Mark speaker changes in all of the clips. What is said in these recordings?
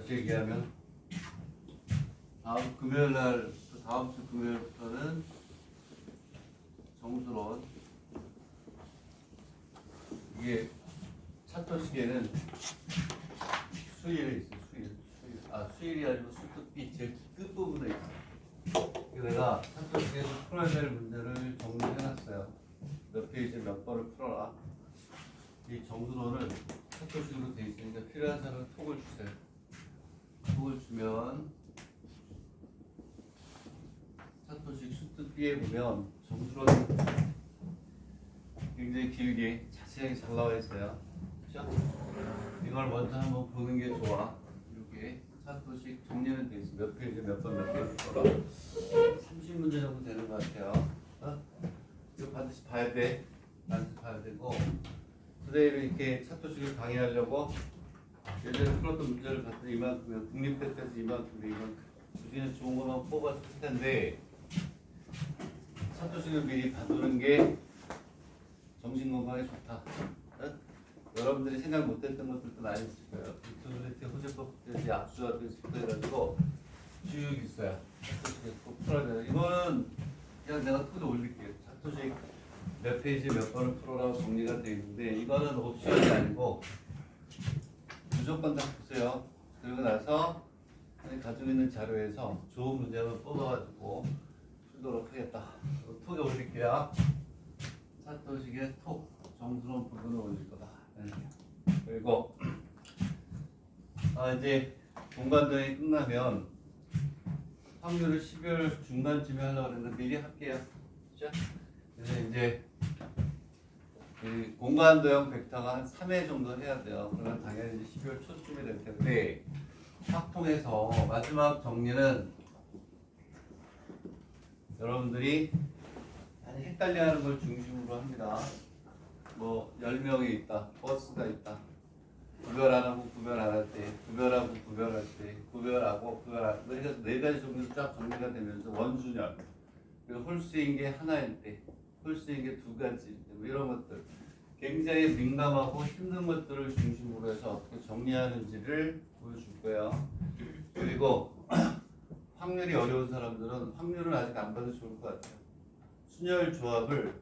Speaker 1: 어떻게 얘기하면 다음 금요일 날, 다음 주 금요일부터는 정수론. 이게 차토식에는 수일에 있어. 수일이 아니고 수특비 제일 끝부분에 있어. 내가 차토식에서 풀어야 될 문제를 정리해놨어요. 몇 페이지 몇 번을 풀어라. 이 정수론을 차토식으로 돼 있으니까 필요한 사람은 톡을 주세요. 톡을 주면 차토식 수특 B에 보면 정수론이 굉장히 길게 자세하게 잘 나와 있어요. 그렇죠? 이걸 먼저 한번 보는 게 좋아. 이렇게 차토식 정리는 돼 있어. 몇 페이지 몇 번 몇 페이지 써라. 30문제 정도 되는 것 같아요. 이거 반드시 봐야 돼. 반드시 봐야 되고, 그대로 이렇게 차토식을 강의하려고 예전에 풀었던 문제를 봤더니 이만큼이면 국립대 때서 이만큼 주기는 좋은 것만 뽑아서 쓸 텐데, 차토식을 미리 봐두는 게 정신 건강에 좋다. 여러분들이 생각 못했던 것들도 많이 있을 거예요. 유튜브리티 호재법부터 압수화부터 해가지고 쭉 있어요. 차토식에 꼭 풀어야 돼요. 이거는 그냥 내가 톡에 올릴게요. 차토식 몇 페이지 몇 번을 풀어라고 정리가 되어 있는데, 이거는 옵션이 아니고 무조건 다 보세요. 그리고 나서 가지고 있는 자료에서 좋은 문제만 뽑아가지고 풀도록 하겠다. 톡에 올릴게요. 차토식의 톡 정수론 부분을 올릴 거다. 그리고 이제 공간도형이 끝나면 확률을 12월 중간쯤에 하려고 했는데 미리 할게요. 그렇죠? 그래서 이제 이 공간도형 벡터가 한 3회 정도 해야 돼요. 그러면 당연히 이제 12월 초쯤이 될 텐데, 확통해서 마지막 정리는 여러분들이 많이 헷갈려하는 걸 중심으로 합니다. 뭐 10명이 있다, 버스가 있다, 구별 안 하고 구별 안 할 때, 구별하고 구별할 때, 구별하고 구별 안 할 때, 그래서 4가지 정도로 쫙 정리가 되면서 원순열, 그리고 홀수인 게 하나일 때, 홀수인 게 2가지일 때, 뭐 이런 것들 굉장히 민감하고 힘든 것들을 중심으로 해서 어떻게 정리하는지를 보여줄 거예요. 그리고 확률이 어려운 사람들은 확률은 아직 안 봐도 좋을 것 같아요. 순열 조합을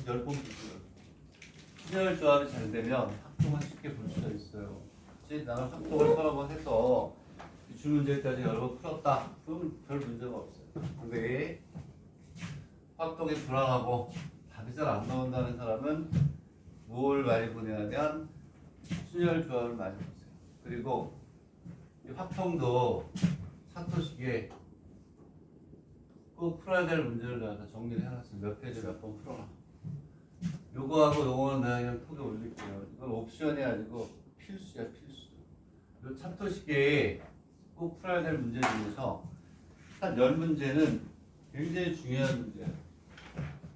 Speaker 1: 10번 보세요. 순열 조합이 잘 되면 확통을 쉽게 볼 수가 있어요. 그치? 나는 확통을 서너 번 해서 기출 문제까지 여러 번 풀었다. 그럼 별 문제가 없어요. 근데 확통이 불안하고 답이 잘 안 나온다는 사람은 뭘 많이 보냐면 순열 조합을 많이 보세요. 그리고 이 확통도 차토식에 꼭 풀어야 될 문제를 내가 정리를 해놨어요. 몇 페이지 몇 번 풀어라. 요거하고 요거는 내가 그냥 톡에 올릴게요. 이건 옵션이 아니고 필수야, 필수. 요 차토식에 꼭 풀어야 될 문제 중에서 한 10문제는 굉장히 중요한 문제예요.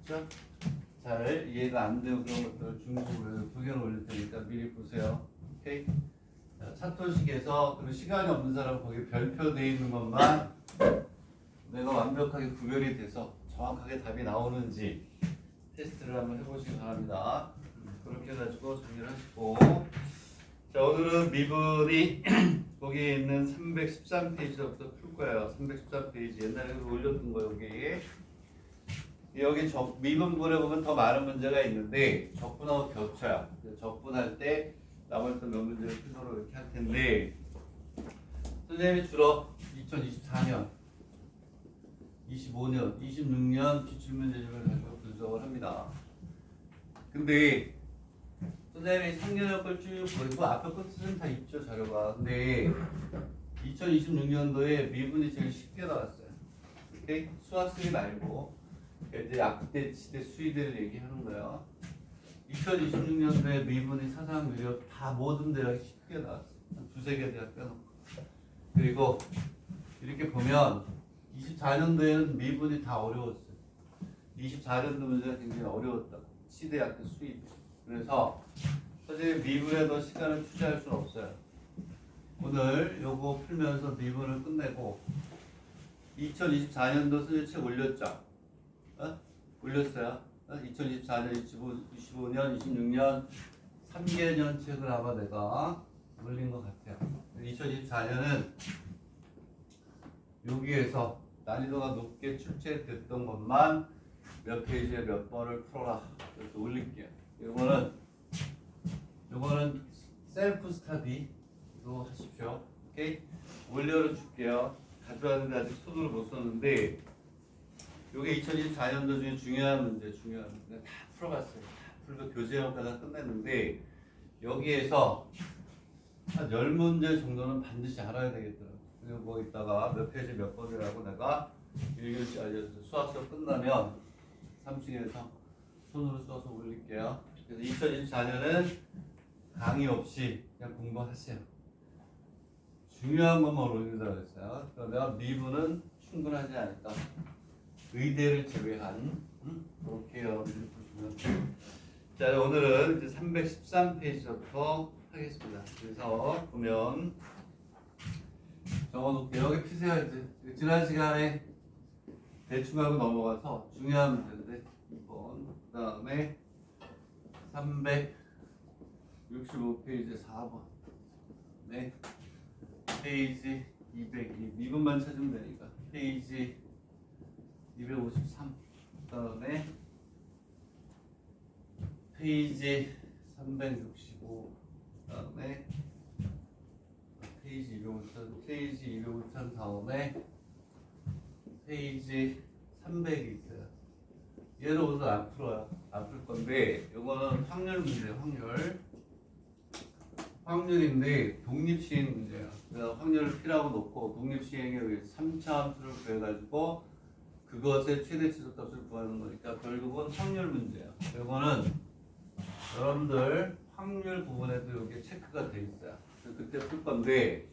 Speaker 1: 그렇죠? 잘 이해가 안 되고 그런 것들을 중심으로 불견을 올릴 테니까 미리 보세요. 오케이? 자, 차토식에서 그리고 시간이 없는 사람은 거기 별표되어 있는 것만 내가 완벽하게 구별이 돼서 정확하게 답이 나오는지 테스트를 한번 해보시기 바랍니다. 그렇게 해가지고 정리를 하시고, 자, 오늘은 미분이 거기에 있는 313페이지부터 풀 거예요. 313페이지 옛날에 올렸던 거 여기 미분분에 보면 더 많은 문제가 있는데 적분하고 겹쳐요. 적분할 때 나머지 몇 문제를 풀도록 이렇게 할 텐데, 선생님이 주로 2024년 25년, 26년 기출문제집을 가지고 분석을 합니다. 근데 선생님이 3년여 걸 쭉 보이고 앞에 것들은 다 있죠, 자료가. 근데 2026년도에 미분이 제일 쉽게 나왔어요. 오케이? 수학 쓰지 말고 이제 앞때 시대 수위들을 얘기하는 거예요. 2026년도에 미분이 사상 유력 다 모든 대학이 쉽게 나왔어요. 한 2-3개 대학 빼놓고. 그리고 이렇게 보면 24년도에는 미분이 다 어려웠어요. 24년도 문제가 굉장히 어려웠다고. 시대학교 수입. 그래서 사실 미분에 더 시간을 투자할 수는 없어요. 오늘 요거 풀면서 미분을 끝내고 2024년도 선생님 책 올렸죠? 올렸어요. 2024년, 25년, 26년 3개년 책을 아마 내가 올린 것 같아요. 2024년은 여기에서 난이도가 높게 출제됐던 것만 몇 페이지에 몇 번을 풀어라. 이렇게 올릴게요. 요거는 셀프 스터디로 하십시오. 오케이? 올려를 줄게요. 가져왔는데 아직 손으로 못 썼는데 요게 2024년도 중에 중요한 문제 다 풀어봤어요. 다 풀고 교재형까지 끝냈는데 여기에서 한 10문제 정도는 반드시 알아야 되겠더라고요. 그리고 뭐 이따가 몇 페이지 몇 번이라고 내가 1교시 알려줘서 수학 시험 끝나면 3층에서 손으로 써서 올릴게요. 그래서 2024년은 강의 없이 그냥 공부하세요. 중요한 것만 올린다고 했어요. 그러면 미분은 충분하지 않을까. 의대를 제외한 그렇게 여러분들이 보시면 돼요. 자, 오늘은 이제 313페이지부터 하겠습니다. 그래서 보면 적어놓을게요. 여기 피세요. 이제 지난 시간에 대충 하고 넘어가서 중요한 문제인데 2번 그 다음에 365페이지 4번 네 페이지 202 미분만 찾으면 되니까 페이지 253 그다음에 페이지 365 그다음에 페이지 253 페이지 253 다음에 페이지 300이 있어요. 얘를 오늘 안 풀어요. 안 풀 건데 이거는 확률 문제예요. 확률인데 독립시행 문제예요. 그래서 확률을 P라고 놓고 독립시행에 의해서 3차 함수를 구해가지고 그것의 최대 치수값을 구하는 거니까 결국은 확률 문제예요. 이거는 여러분들 확률 부분에도 이게 체크가 돼 있어요. 그때 풀 건데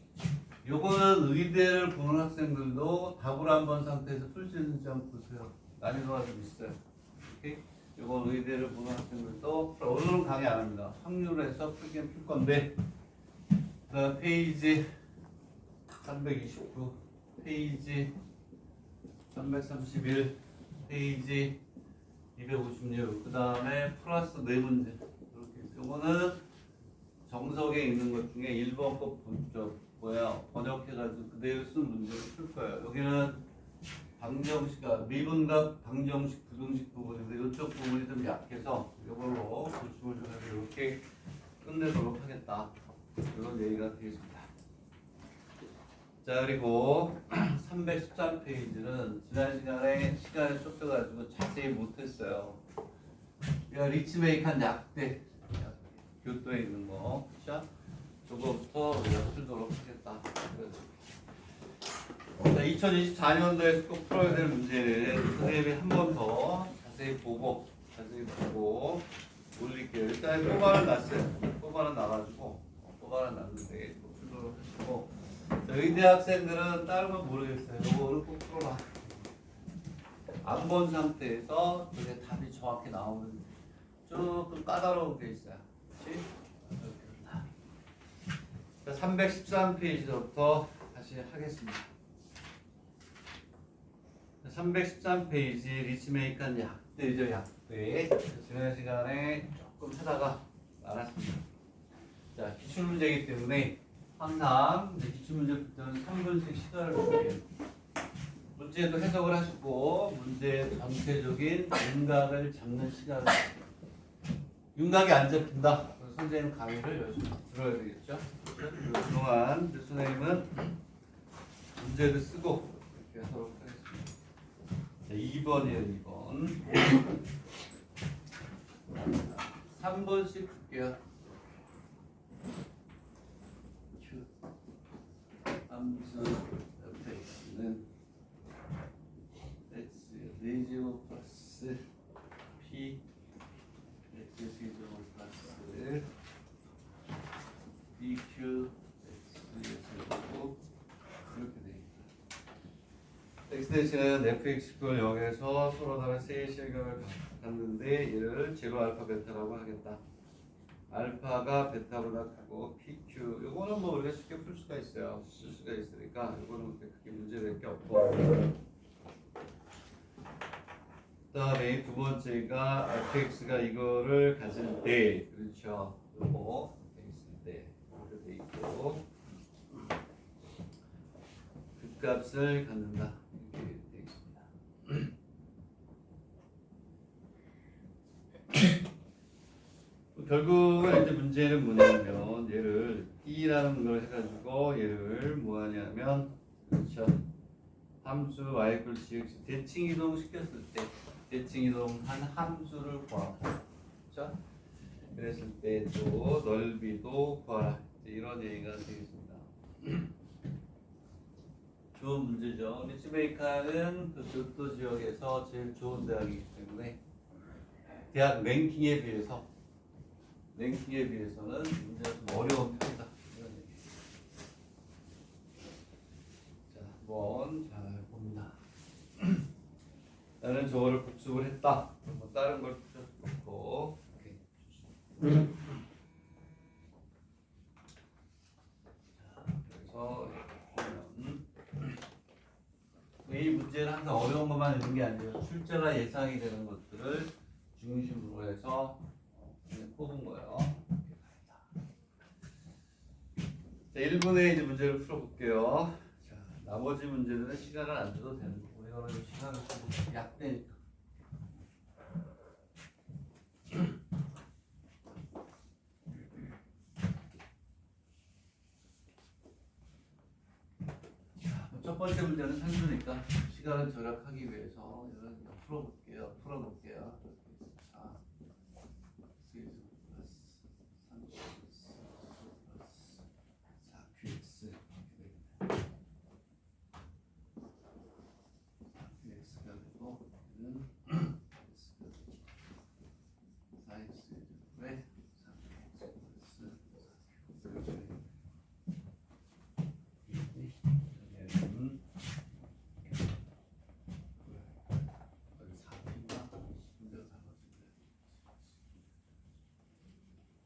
Speaker 1: 요거는 의대를 보는 학생들도 답을 안 본 상태에서 풀 수 있는지 한번 보세요. 난이도가 좀 있어요. 오케이? 요건 의대를 보는 학생들도 오늘은 강의 안 합니다. 확률에서 풀긴 풀 건데 그 페이지 329 페이지 331 페이지 256 그 다음에 플러스 4문제 이렇게 요거는 정석에 있는 것 중에 1번 거 번역해가지고 그대로 쓴 문제를 풀 거예요. 여기는 방정식과 미분과 방정식, 부등식 부분인데 이쪽 부분이 좀 약해서 이걸로 보충을 좀 해서 이렇게 끝내도록 하겠다. 이런 얘기가 되겠습니다. 자, 그리고 313페이지는 지난 시간에 시간이 쫓겨가지고 자세히 못했어요. 리치메이크한 약대 교토에 있는 거, 그렇죠? 저거부터 우리가 풀도록 하겠다. 자, 2024년도에 꼭 풀어야 될 문제는 선생님이 한 번 더 자세히 보고 올릴게요. 일단 뽑아는 났어요. 뽑아는 나가지고 뽑아는 났는데 또 풀도록 하시고 자, 의대 학생들은 다른 건 모르겠어요. 이거를 꼭 풀어라. 안 본 상태에서 그게 답이 정확히 나오는 조금 까다로운 게 있어요. 그렇지? 자, 313페이지부터 다시 하겠습니다. 313페이지 리치메이크한 약대죠. 약대. 지난 시간에 조금 하다가 말았습니다. 자, 기출문제이기 때문에 항상 기출문제 풀 때는 3분씩 시간을 줄게요. 문제도 해석을 하시고 문제의 전체적인 윤곽을 잡는 시간을 윤곽이 안 잡힌다. 그래서 선생님 강의를 열심히 들어야 되겠죠. 그동안 선생님은 문제를 쓰고 이렇게 하도록 하겠습니다. 자, 2번이에요. 2번 3번씩 풀게요. 함수 fx는 x 4제곱 플러스 p x 3제곱 플러스 bq x 제곱 이렇게 되어 있다. x 대신은 fx를 0에서 서로 다른 세 실경을 갖는데 얘를 제로 알파 베타라고 하겠다. 알파가 베타보다 크고 PQ 요거는 뭐 우리가 쉽게 풀 수가 있어요. 쓸 수가 있으니까 요거는 그렇게 문제될 게 없고 그 다음에 두 번째가 fx가 이거를 가질 때 그렇죠. 요거 있을 때 이렇게 돼 있고 극값을 갖는다. 이렇게 되어 있습니다. 결국은 이제 문제는 뭐냐면 얘를 D라는 걸 해가지고 얘를 뭐하냐면 그렇죠. 함수 y equal cx 대칭 이동 시켰을 때 대칭 이동한 함수를 구하고 그렇죠? 그랬을 때 또 넓이도 구하라 이런 얘기가 되겠습니다. 좋은 문제죠. 리츠베이카는 그 교토 지역에서 제일 좋은 대학이기 때문에 대학 랭킹에 비해서는 문제가 좀 어려운 편이다. 이런 얘기. 자, 한번 잘 봅니다. 나는 저거를 복습을 했다. 뭐 다른 걸 풀어서 좋고. 그래서 보면 이 문제는 항상 어려운 것만 있는 게 아니에요. 출제가 예상이 되는 것들을 중심으로 해서 뽑은 거예요. 자, 1분의 이제 문제를 풀어볼게요. 자, 나머지 문제들은 시간을 안 줘도 되는 거고 이거는 시간을 주고 약되니까. 첫 번째 문제는 산수니까 시간을 절약하기 위해서 이런 거 풀어볼게요. 자,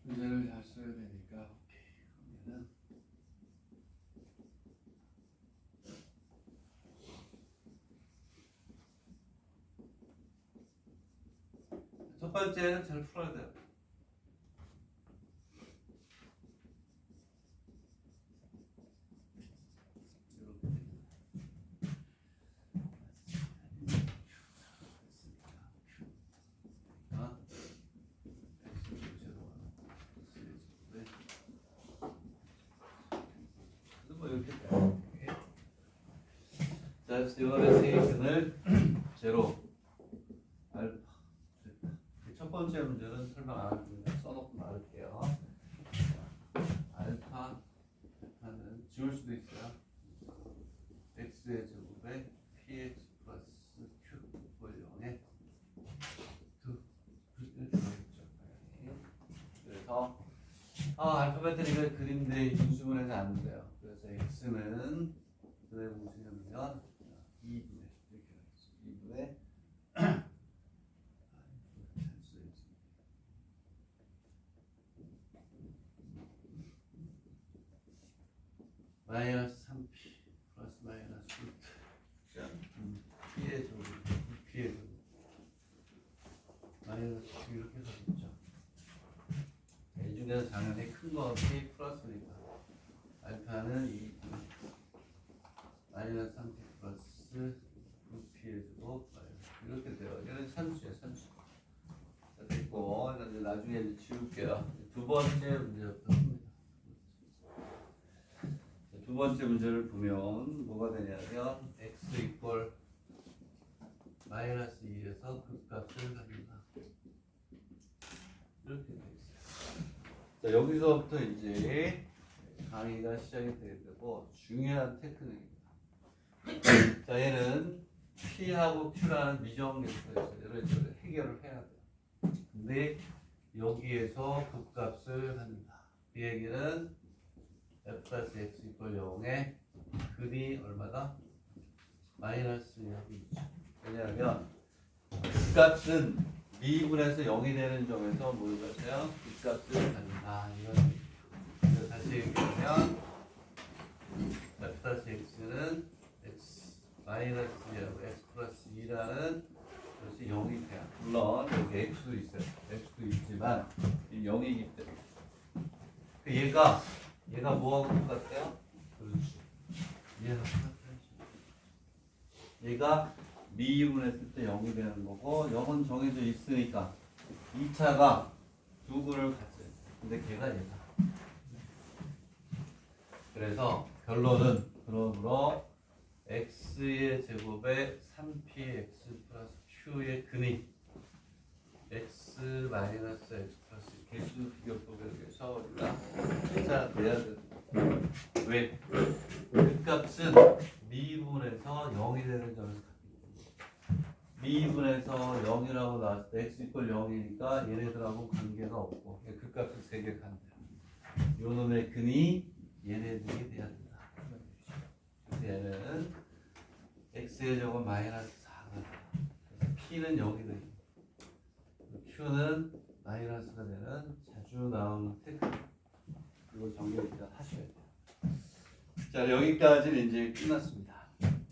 Speaker 1: 문제를 잘 써야 되니까 그러면은 첫 번째는 잘 풀어야 돼요. 자, 이번에 세이션을 제로 알파 첫 번째 문제는 설명 안 할 겁니다. 써놓고 말할게요. 알파는 지울 수도 있어요. x의 제곱에 px 플러스 q 볼 0에 2 이렇게 되겠죠. 그래서 알파벳을 이거 그림인데 인수분해는 안 돼요. 그래서 x는 왜 공식이냐면 2분의 이렇게 하겠죠. 2분의 마이너스 3p 플러스 마이너스 루트 p의 제곱 p의 제곱 마이너스 2 이렇게 되겠죠. 이 중에서 당연히 큰 거 p 플러스니까 알파는 2 마이너스 3p 플러스 6p의 제곱 이렇게 돼요. 이건 산수예요, 산수. 자, 됐고 이제 나중에 이제 지울게요. 두 번째 문제부터 합니다. 두 번째 문제를 보면 뭐가 되냐면 x 이퀄 마이너스 2에서 극값을 갖는다. 이렇게 돼 있어요. 자, 여기서부터 이제 강의가 시작이 되게 되고 중요한 테크닉입니다. 자, 얘는 P하고 Q라는 미정 벡터에서 얘를 해결을 해야 돼요. 근데 여기에서 극값을 갖는다. 이 얘기는 f 플러스 x 이퀄 0에 근이 얼마다? 마이너스 0이죠. 왜냐하면 극값은 미분에서 0이 되는 점에서 뭘 갖아요? 극값을 갖는다. 이건 다시 얘기하면 f 플러스 x는 x 마이너스 0, x 플러스 2라는 것이 0이 돼요. 물론 여기 x도 있어요. x도 있지만 0이기 때문에 얘가 뭐하고 똑같아요? 그렇지. 얘랑 똑같아요. 얘가 미분했을 때 0이 되는 거고 0은 정해져 있으니까 2차가 두 근을 갖어요. 근데 걔가 얘다. 그래서 결론은 그러므로 x의 제곱에 3px 플러스 q의 근이 x 마이너스 x 플러스 개수 비교법에 의해서 우리가 찾아내야 된다. 왜? 그 값은 미분에서 0이 되는 점에서 미분에서 0이라고 나왔을 때 x 이퀄 0이니까 얘네들하고 관계가 없고 그 값을 3개 간대요. 요 놈의 근이 얘네들이 돼야 된다. 그래서 얘는 x의 제곱 마이너스 4가 돼요. p는 0이 되고 q는 마이너스가 되는 자주 나오는 태그. 이거 정리 일단 하셔야 돼요. 자, 여기까지는 이제 끝났습니다.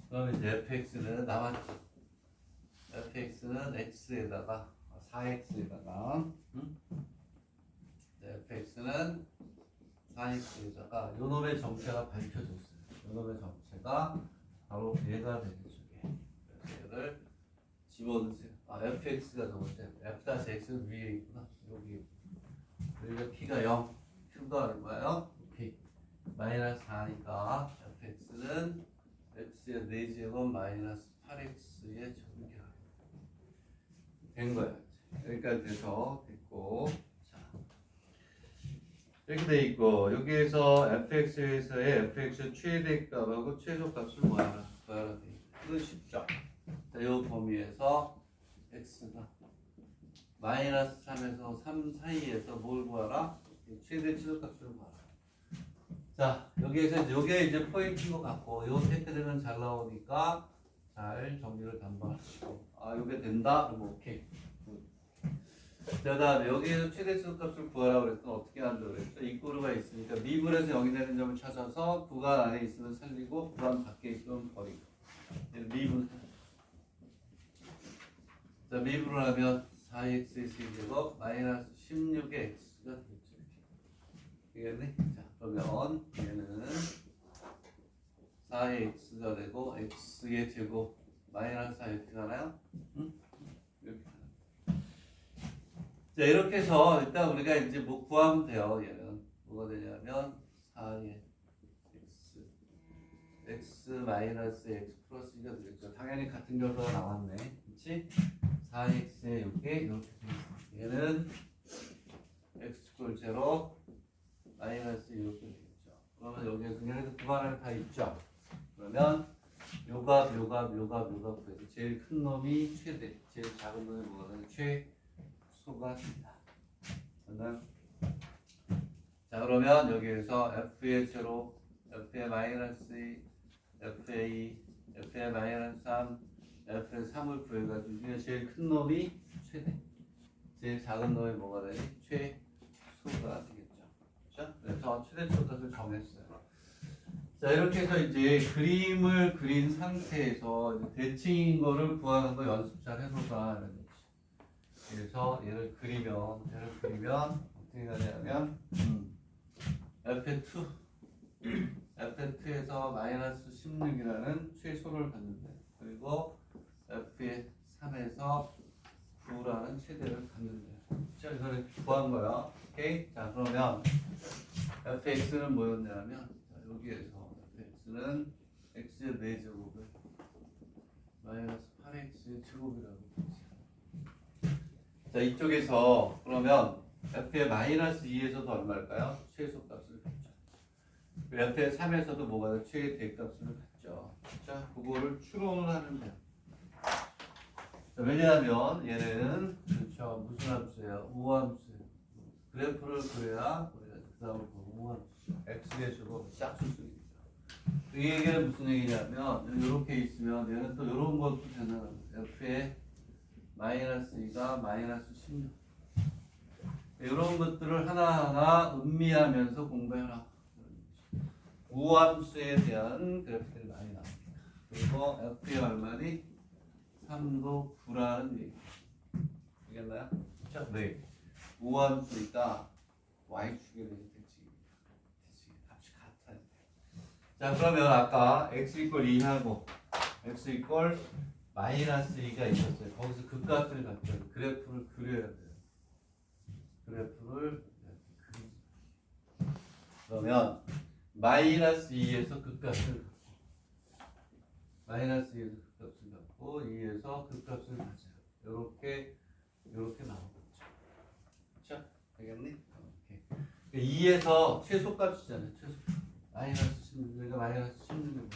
Speaker 1: 그럼 이제 fx는 남았죠. fx는 x에다가 4x에다가 fx는 4x에다가 요놈의 정체가 밝혀졌어요. 요놈의 정체가 바로 얘가 되겠죠. 그래서 얘를 집어넣으세요. fx가 저번째 f-x는 위에 있구나. 여기 그리고 p가 0 q가 얼마예요? p 마이너스 4니까 fx는 x의 4제곱 마이너스 8x의 전개가 된 거야. 여기까지 돼서 됐고, 자 이렇게 돼 있고 여기에서 fx에서의 fx 최대값하고 최소값을 구하라 돼 있고 이건 쉽죠. 자, 이 범위에서 x가 마이너스 3에서 3 사이에서 뭘 구하라? 최대 최소값을 구하라. 자, 여기에서 이게 포인트인 것 같고 요 테크닉은 잘 나오니까 잘 정리를 담당하시고 요게 된다? 그럼 오케이. 자, 다음에 여기에서 최대 최소값을 구하라고 그랬더니 어떻게 한다고 그랬죠? 이꼬르가 있으니까 미분에서 0이 되는 점을 찾아서 구간 안에 있으면 살리고 구간 밖에 있으면 버리고 미분. 자, 미분을 하면 4x의 세제곱 마이너스 16의 x가 되겠죠. 되겠네? 자, 그러면 얘는 4x가 되고 x의 제곱 마이너스 4x잖아요? 응? 이렇게. 자, 이렇게 해서 일단 우리가 이제 뭐 구하면 돼요. 얘는 뭐가 되냐면 4의 x 마이너스 x 플러스 2가 되겠죠. 당연히 같은 결과가 나왔네. 그렇지? 4x의 이게 이렇게 되어 있습니다. 얘는 x 꼴 제로 마이너스 이렇게 되겠죠. 그러면 여기에서 얘네들 구간을 다 있죠. 그러면 요값 그래서 제일 큰 놈이 최대, 제일 작은 놈이 뭐가 되는 최소가 됩니다. 자, 그러면 여기에서 f의 제로, f의 마이너스 2, f의 2, f의 마이너스 3, f의 3을 구해가지고 중에 제일 큰 놈이 최대, 제일 작은 놈이 뭐가 되니? 최소가 되겠죠. 그렇죠? 그래서 최대 최소값을 정했어요. 자, 이렇게 해서 이제 그림을 그린 상태에서 이제 대칭인 거를 구하는 거 연습 잘 해놓자. 그래서 얘를 그리면 어떻게 가냐면 F2에서 마이너스 16이라는 최소를 갖는데 그리고 F3에서 9라는 최대를 갖는데 자, 이거를 구한 거야. 오케이? 자, 그러면 fx는 뭐였냐면 여기에서 fx는 x의 4제곱을 마이너스 8x의 제곱이라고 했어요. 자, 이쪽에서 그러면 f의 마이너스 2에서도 얼마일까요? 최소값을 갖죠. f의 3에서도 뭐가 돼? 최대값을 갖죠. 자, 그거를 추론을 하면 돼요. 자, 왜냐하면 얘는 그렇죠. 무슨 함수예요? 우함수예요. 그래프를 그려야 우리가 그 다음에 우함수 x의 제곱 짝수식이죠. 이 얘기는 무슨 얘기냐면 이렇게 있으면 얘는 또 이런 것도 되는 f의 마이너스 2가 마이너스 16 이런 것들을 하나하나 음미하면서 공부해라. 우함수에 대한 그래프들이 많이 나옵니다. 그리고 f의 얼마니? 3도 9라는 얘기. 알겠나요? 자, 네. 우함수니까 y축에 대해서 대칭입니다. 대칭 값이 같아요. 자, 그러면 아까 x 이퀄 2하고 x 이퀄 마이너스 2가 있었어요. 거기서 그 값을 갖죠. 그래프를 그려야 돼요. 그래프를 그러면 마이너스 2에서 그 값을 마이너스 2에서 그 값을 갖고 2에서 그 값을 가져요. 이렇게 나오겠죠. 그렇죠? 되겠니? 오케이. 2에서 최소값이잖아요. 최소값. 마이너스 16, 마이너스 16이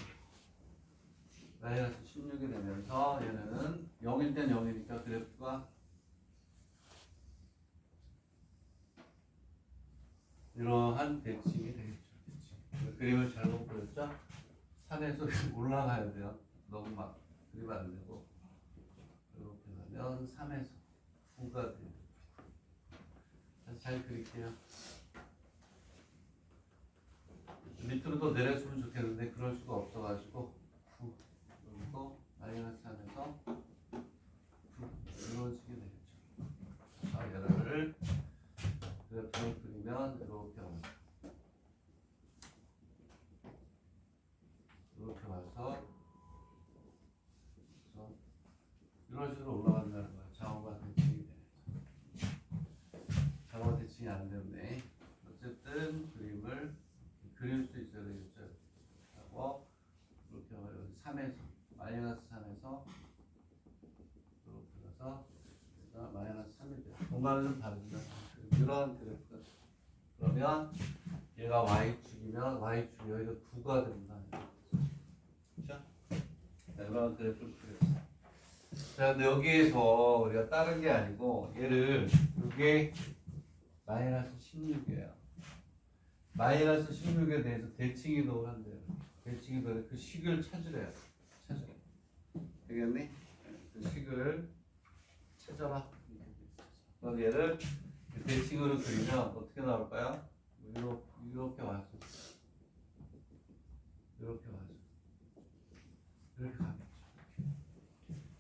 Speaker 1: 마이너스 16이 되면서 얘는 0일 땐 0이니까 그래프가 이러한 대칭이 되겠죠. 대칭. 그림을 잘못 그렸죠? 산에서 올라가야 돼요. 너무 막 그리면 안 되고 이렇게 가면 3에서 9가 돼요. 잘 그릴게요. 밑으로 더 내렸으면 좋겠는데 그럴 수가 없어가지고 9 그리고 마이너스 3에서 9 이런 식이 되겠죠. 자, 얘를 그래프를 그리면 이렇게 와서 이렇게 와서 이런 식으로 올라간다는 거야. 좌우가 대칭이 되네. 좌우가 대칭이 안 되네. 어쨌든 그림을 그릴 수 있어야 되겠죠. 하고 이렇게 하면 3에서 마이너스 3에서 이렇게 가서 마이너스 3이 돼요. 공간은 좀 다르죠. 이런 그래프가 그러면 얘가 y축이면 y축 여기가 9가 된다. 그렇죠? 이런 그래프를 그렸어요. 자, 근데 여기에서 우리가 다른 게 아니고 얘를 이게 마이너스 16이에요. 마이너스 16에 대해서 대칭이동을 한대요. 대칭이동에 그 식을 찾으래요. 찾으래. 되겠니? 그 식을 찾아라. 그럼 얘를 대칭으로 그리면 어떻게 나올까요? 이렇게 와서 이렇게 와서 이렇게 가겠죠.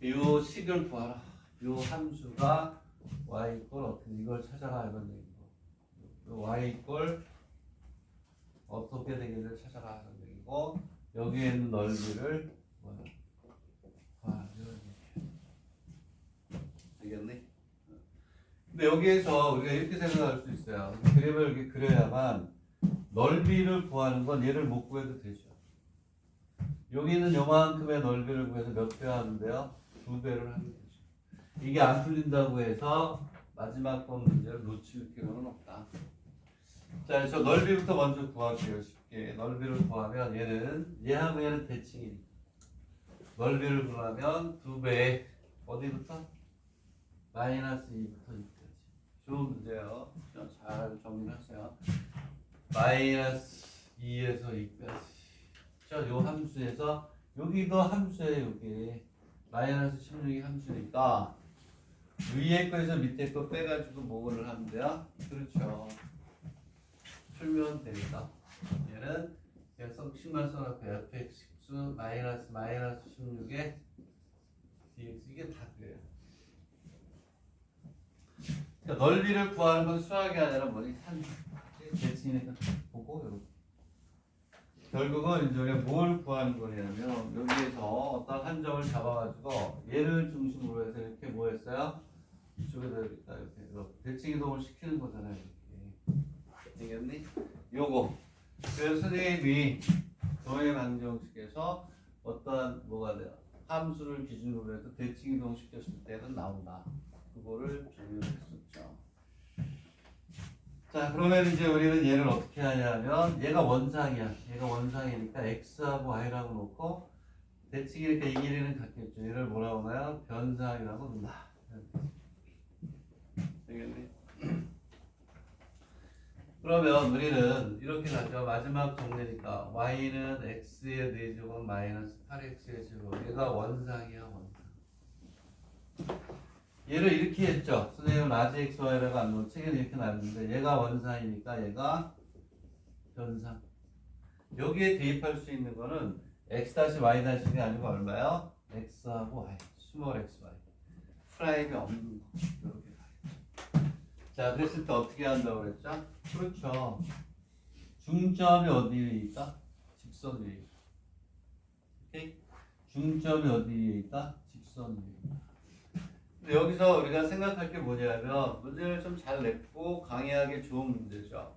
Speaker 1: 이 식을 구하라. 이 함수가 y 이꼴 어떻게 이걸 찾아라 이런 얘기고, y 이꼴 어떻게 되기를 찾아라 하는 얘기고, 여기에 있는 넓이를 이런 얘기야. 알겠니? 근데 여기에서 우리가 이렇게 생각할 수 있어요. 그림을 이렇게 그려야만 넓이를 구하는 건 얘를 못 구해도 되죠. 여기는 요만큼의 넓이를 구해서 몇 배 하는데요? 2배를 하면 되죠. 이게 안 풀린다고 해서 마지막 번 문제를 놓칠 필요는 없다. 자, 그래서 넓이부터 먼저 구할게요. 쉽게. 넓이를 구하면 얘하고 얘는 대칭이니까. 넓이를 구하면 2배, 어디부터? 마이너스 2부터 2까지. 좋은 문제예요. 잘 정리하세요. 마이너스 2에서 2까지. 자, 요 함수에서, 여기도 함수예요, 여기. 마이너스 16이 함수니까, 위에 거에서 밑에 거 빼가지고 뭐를 하면 돼요? 그렇죠. 풀면 됩니다. 얘는 그냥 식만 써놓고 fx 수 마이너스 16에 dx 이게 다 그래요. 그러니까 넓이를 구하는 건 수학이 아니라 뭐니? 대칭이니까 보고 이렇게. 결국은 이제 우리가 뭘 구하는 거냐면 여기에서 어떤 한 점을 잡아가지고 얘를 중심으로 해서 이렇게 뭐 했어요? 이쪽에다 이렇게 대칭 이동을 시키는 거잖아요. 이렇게. 되겠니? 요거. 그래서 선생님이 도형의 방정식에서 어떠한 뭐가 돼요? 함수를 기준으로 해서 대칭 이동 시켰을 때는 나온다. 그거를 정리를 했었죠. 자, 그러면 이제 우리는 얘를 어떻게 하냐면 얘가 원상이야. 얘가 원상이니까 x하고 y라고 놓고 대칭이니까 이 길이는 같겠죠. 얘를 뭐라고 하나요? 변상이라고 놓는다. 되겠니? 그러면 우리는 이렇게 가죠. 마지막 정리니까 y는 x의 4제곱 마이너스 8x의 제곱. 얘가 원상이야, 원상. 얘를 이렇게 했죠. 선생님은 라지 x, y라고 안 놓고 책에는 이렇게 놨는데 얘가 원상이니까 얘가 변상. 여기에 대입할 수 있는 거는 x-y-가 아니고 얼마요? x하고 y, 스몰 x, y. 프라임이 없는 거. 이렇게 가겠죠. 자, 그랬을 때 어떻게 한다고 그랬죠? 그렇죠. 중점이 어디에 있다? 직선 위에. 오케이? 중점이 어디에 있다? 직선 위에 있다. 근데 여기서 우리가 생각할 게 뭐냐면 문제를 좀 잘 냈고 강의하기 좋은 문제죠.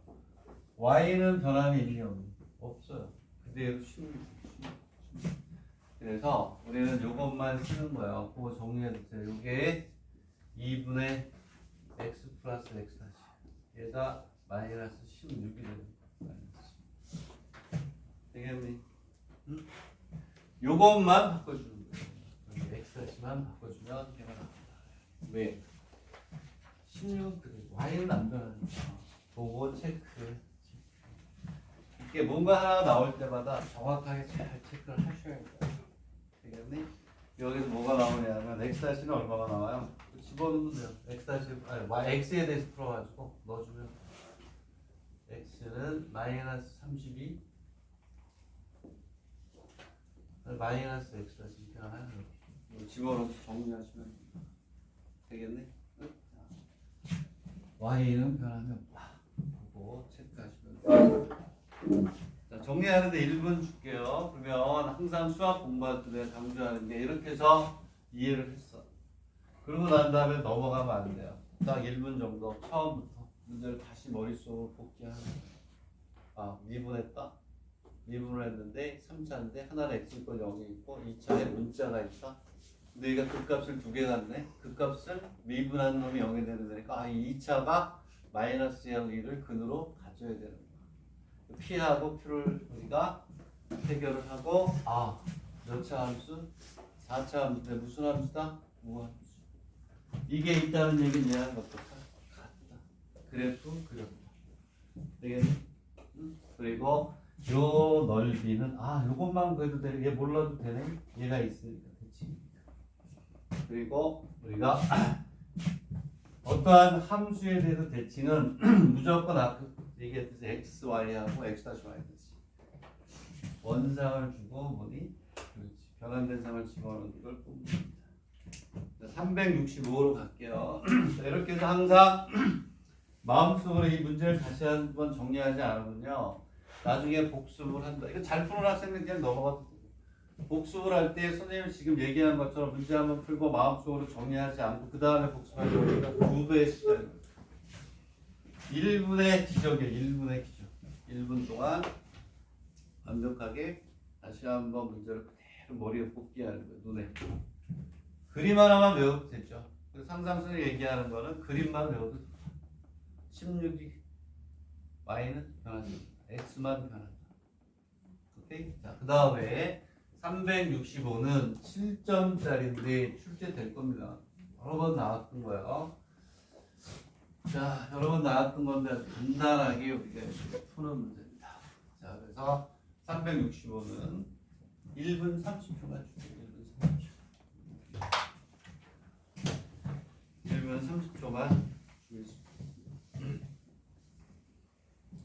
Speaker 1: y는 변함이 있니 없니? 없어요. 그대로 16. 그래서 우리는 이것만 쓰는 거예요. 그거 정리해주세요. 이게 2분의 x 플러스 x 다시 얘가 마이너스 16이 되는 거야. 되겠니? 응? 요것만 바꿔주는 거예요. 여기 x 다시만 바꿔주면 걔가 나온다. 왜? 16은 그래. y는 안 변하니까. 그거 체크. 이게 뭔가 하나 나올 때마다 정확하게 잘 체크를 하셔야 돼요. 되겠니? 여기서 뭐가 나오냐면 x-는 얼마가 나와요? 집어넣으면 돼요. x에 대해서 풀어가지고 넣어주면 x는 마이너스 32 마이너스 x 이렇게 하나요? 집어넣어서 정리하시면 되겠네? y는 변하면 없다. 보고 체크하시면 돼요. 자, 정리하는데 1분 줄게요. 그러면 항상 수학 공부할 때 내가 강조하는 게 이렇게 해서 이해를 했어. 그러고 난 다음에 넘어가면 안 돼요. 딱 1분 정도 처음부터 문제를 다시 머릿속으로 복귀하는 거예요. 아, 미분했다. 미분을 했는데 3차인데 하나는 x 있고 0이 있고 2차에 문자가 있다. 근데 얘가 극값을 두 개 갖네. 극값을 미분한 놈이 0이 되는 거니까 2차가 마이너스 0, 1을 근으로 가져야 되는 거야. P하고 Q를 우리가 해결을 하고 몇 차 함수? 4차 함수인데 무슨 함수다? 무함수. 이게 있다는 얘기는 얘랑 어떻다? 같다. 그래프 그렸다. 되겠니? 그리고 요 넓이는 요것만 그래도 되네. 얘 몰라도 되네. 얘가 있으니까 그치? 그리고 우리가 어떠한 함수에 대해서 대칭은 무조건 얘기했듯이 x, y하고 x 다시 y 듯이 원상을 주고 뭐니? 그렇지. 변환된 상을 집어넣는 걸 봅니다. 365로 갈게요. 자, 이렇게 해서 항상 마음속으로 이 문제를 다시 한번 정리하지 않으면요 나중에 복습을 한다. 이거 잘 푸는 학생들 그냥 넘어가도 되고 복습을 할 때 선생님이 지금 얘기한 것처럼 문제 한번 풀고 마음속으로 정리하지 않고 그 다음에 복습하려고 하니까 2배의 시간이 1분의 기적이에요. 1분의 기적. 1분 동안 완벽하게 다시 한번 문제를 그대로 머리에 복귀하는 거예요. 눈에. 그림 하나만 외워도 되죠. 상상선이 얘기하는 거는 그림만 외워도 돼요. 16이 y는 변한다. x만 변한다. 오케이? 자, 그 다음에 365는 7점짜리인데 출제될 겁니다. 여러 번 나왔던 거예요. 자, 여러 번 나왔던 건데 간단하게 우리가 푸는 문제입니다. 자, 그래서 365는 1분 30초만 줄게요. 1분 30초만 주겠습니다.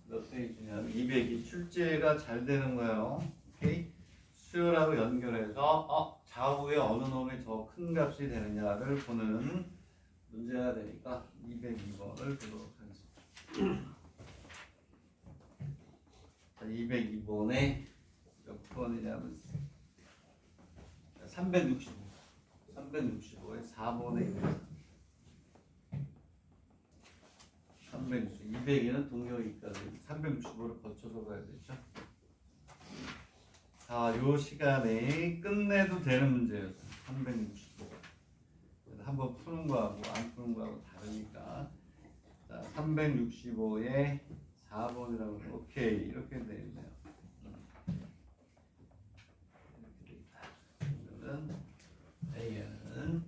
Speaker 1: 몇 페이지냐면 200이 출제가 잘 되는 거예요. 오케이? 수열하고 연결해서 좌우에 어느 놈이 더 큰 값이 되느냐를 보는 문제가 되니까 202번을 보도록 하겠습니다. 자, 202번에 몇 번이냐면 365에 4번에 있는 360, 202는 동료이기까지 365를 거쳐서 가야 되죠. 자, 요 시간에 끝내도 되는 문제였어요. 365. 한번 푸는 거하고 안 푸는 거하고 다르니까. 자, 365에 4번이라고 오케이 이렇게 돼 있네요. 이렇게 돼 있다. 그러면 A는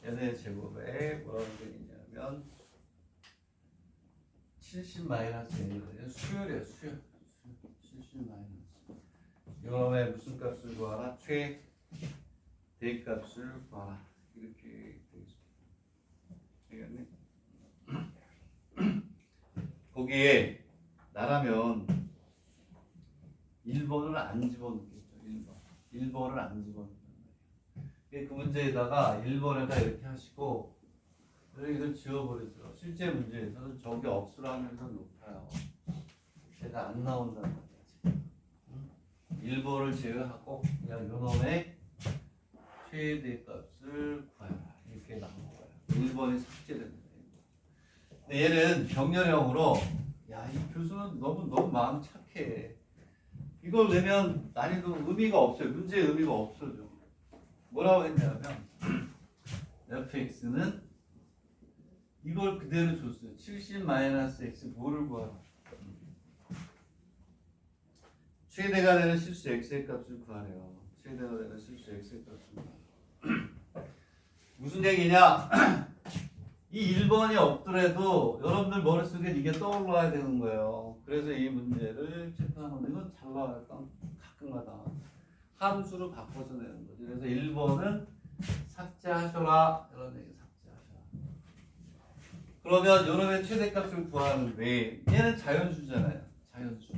Speaker 1: 얘네 제곱에 뭐라고 돼 있냐면 70 마이너스 n이거든요. 수열이에요. 수열. 70 마이너스. 이놈의 무슨 값을 구하라? 최대값을 구하라. 이렇게 되겠습니다. 되겠니? 거기에 나라면 1번을 안 집어넣겠죠. 1번을 안 집어넣는 거예요. 그 문제에다가 1번에다 이렇게 하시고 이걸 지워버리죠. 실제 문제에서는 저게 억수로 하면서 높아요. 제가 안 나온다는 거죠. 1번을 제외하고 그냥 요놈의 최대값을 구하라. 이렇게 나온 거예요. 1번이 삭제됩니다. 근데 얘는 병렬형으로 야, 이 교수는 너무 마음 착해. 이걸 내면 난이도 의미가 없어요. 문제의 의미가 없어져. 뭐라고 했냐면 fx는 이걸 그대로 줬어요. 70-x 뭐를 구하라. 최대가 되는 실수 x의 값을 구하래요. 최대가 되는 실수 x의 값을 구하래요. 무슨 얘기냐? 이 1번이 없더라도 여러분들 머릿속에 이게 떠올라야 되는 거예요. 그래서 이 문제를 체크하면 이건 잘 나와요. 가끔가다. 함수로 바꿔서 내는 거죠. 그래서 1번은 삭제하셔라. 이런 얘기 삭제하셔라. 그러면 요놈의 최대값을 구하는데 얘는 자연수잖아요. 자연수.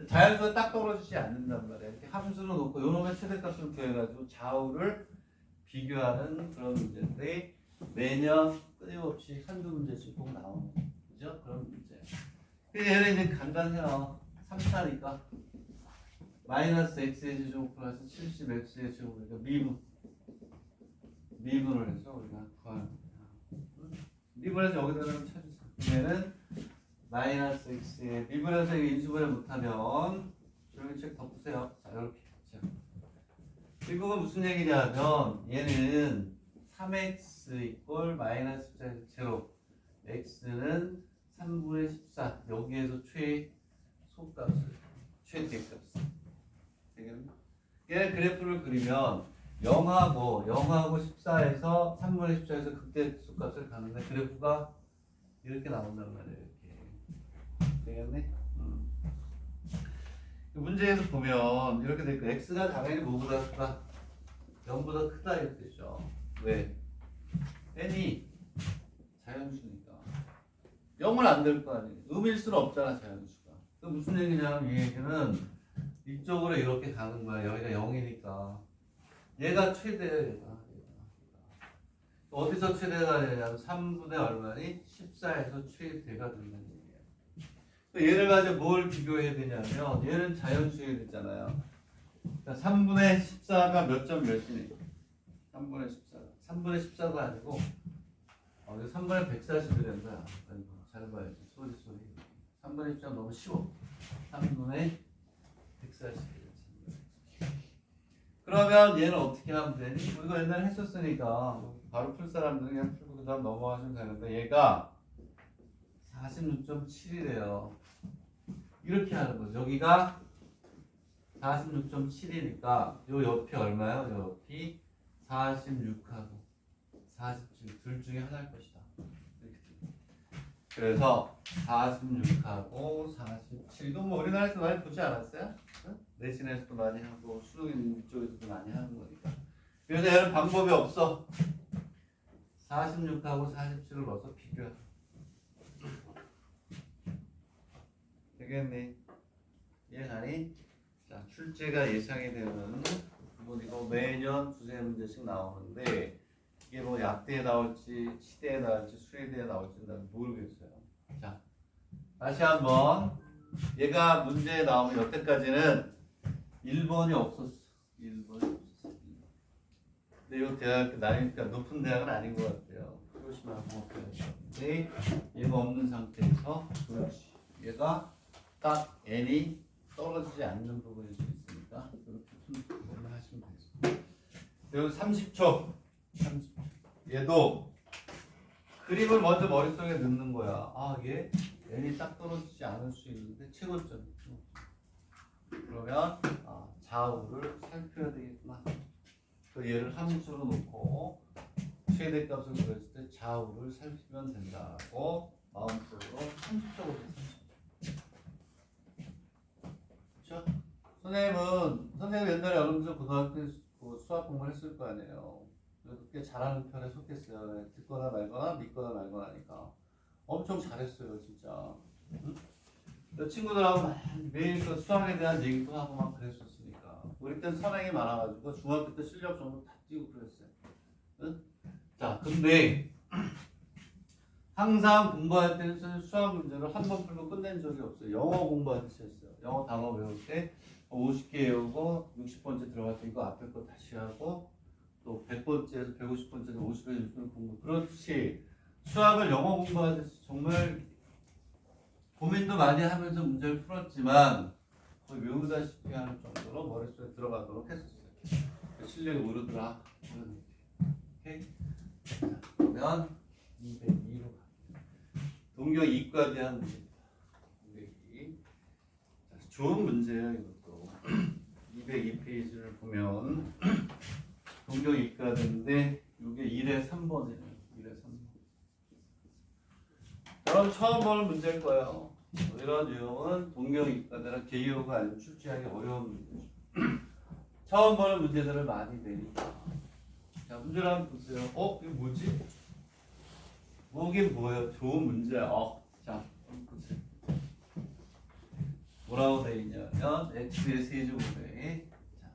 Speaker 1: 자연수가 딱 떨어지지 않는단 말이에요. 이렇게 함수로 놓고 요놈의 최대값을 구해가지고 좌우를 비교하는 그런 문제인데 매년 끊임없이 한두 문제씩 꼭 나오는 그죠? 그런 문제. 근데 얘는 이제 간단해요. 3차니까 마이너스 x의 제곱 플러스 70x의 제곱 그러니까 미분을 해서 우리가 구하는 거예요. 미분해서 여기다가 찾으세요. 얘는 마이너스 x의 미분해서 인수분해 못하면 조용히 덮으세요. 자 이렇게 이거가 무슨 얘기냐면 얘는 3x 이꼴 마이너스 14에서 제로 x는 3분의 14 여기에서 최소값을 최대값을 되겠네. 얘는 그래프를 그리면 0하고 14에서 3분의 14에서 극대수값을 가는데 그래프가 이렇게 나온단 말이에요. 이렇게 되겠네. 문제에서 보면 이렇게 돼 있고 x가 당연히 뭐보다 크다? 0보다 크다 이렇게 되죠. 왜? n이 자연수니까 0은 안 될 거 아니에요. 음일 수는 없잖아 자연수가. 그 무슨 얘기냐면 이 얘기는 이쪽으로 이렇게 가는 거야. 여기가 0이니까 얘가 최대예요. 얘가. 어디서 최대가 되냐면 3분의 얼마니? 14에서 최대가 된다는 얘기예요. 얘를 가지고 뭘 비교해야 되냐면 얘는 자연수에 됐잖아요. 그러니까 3분의 14가 몇 점 몇이니? 3분의 14. 3분의 14가 아니고 이거 3분의 140이 된다. 잘 봐야지. 소리. 3분의 14 너무 쉬워. 3분의 140이 된다. 그러면 얘는 어떻게 하면 되니? 우리가 옛날에 했었으니까 바로 풀 사람들은 그냥 풀고 그 다음 넘어가시면 되는데 얘가 46.7이래요. 이렇게 하는 거죠. 여기가 46.7이니까 요 옆이 얼마요? 요 옆이 46하고 47 둘 중에 하나일 것이다. 이렇게 그래서 46하고 47도 뭐 우리나라에서 많이 보지 않았어요? 내신에서도 많이 하고 수능 이쪽에서도 많이 하는 거니까. 그래서 얘는 방법이 없어. 46하고 47을 넣어서 비교해. 되겠네. 이해가니? 자, 출제가 예상이 되는 부분이고 매년 두세 문제씩 나오는데 이게 뭐 약대에 나올지 시대에 나올지 수의대에 나올지 난 모르겠어요. 자, 다시 한번 얘가 문제에 나오면 여태까지는 1번이 없었어. 1번이 없었어. 근데 이 대학 나이니까 높은 대학은 아닌 것 같아요. 히로시마하고 근데 얘가 없는 상태에서 그렇지. 얘가 딱 n이 떨어지지 않는 부분일 수 있으니까 이렇게 풀 하시면 되겠습니다. 여기 30초. 얘도 그림을 먼저 머릿속에 넣는 거야. 아, 얘 n이 딱 떨어지지 않을 수 있는데 최고점. 그러면 좌우를 살펴야 되겠구나. 그 얘를 함수로 놓고 최대값을 구했을 때 좌우를 살피면 된다고 마음속으로 30초로 30초. 그렇죠? 선생님 옛날에 여러분들 고등학교 때 수학 공부를 했을 거 아니에요. 그래도 꽤 잘하는 편에 속했어요. 듣거나 말거나 믿거나 말거나 하니까 엄청 잘했어요 진짜. 응? 친구들하고 매일 그 수학에 대한 얘기도 하고 막 그랬었으니까 우리 땐 선행이 많아가지고 중학교 때 실력 전부 다 뛰고 그랬어요. 응? 자, 근데 항상 공부할 때는 수학 문제를 한 번 풀고 끝낸 적이 없어요. 영어 공부하듯이 했어요. 영어 단어 외울 때 50개여고 60번째 들어갈 때 이거 앞에 거 다시 하고 또 100번째에서 150번째에서 50번째 공부. 그렇지. 수학을 영어 공부하듯이 정말 고민도 많이 하면서 문제를 풀었지만 거의 외우다시피 하는 정도로 머릿속에 들어가도록 했었어요. 실력이 오르더라. 오케이. 자, 그러면 202로 가. 동경 이과 대한 문제. 202. 자, 좋은 문제예요, 이것도. 202페이지를 보면 동경 이과인데 이게 1에 3번이에요. 1에 3번. 여러분 처음 보는 문제일 거예요. 이런 유형은 동경 이과대라 개요가 아니면 출제하기 어려운 문제죠. 처음 보는 문제들을 많이 내니까. 자, 문제를 한번 보세요. 이거 뭐지? 뭐긴 뭐예요? 좋은 문제야. 자, 한번 보세요. 뭐라고 되어 있냐면 x의 세제곱에 자,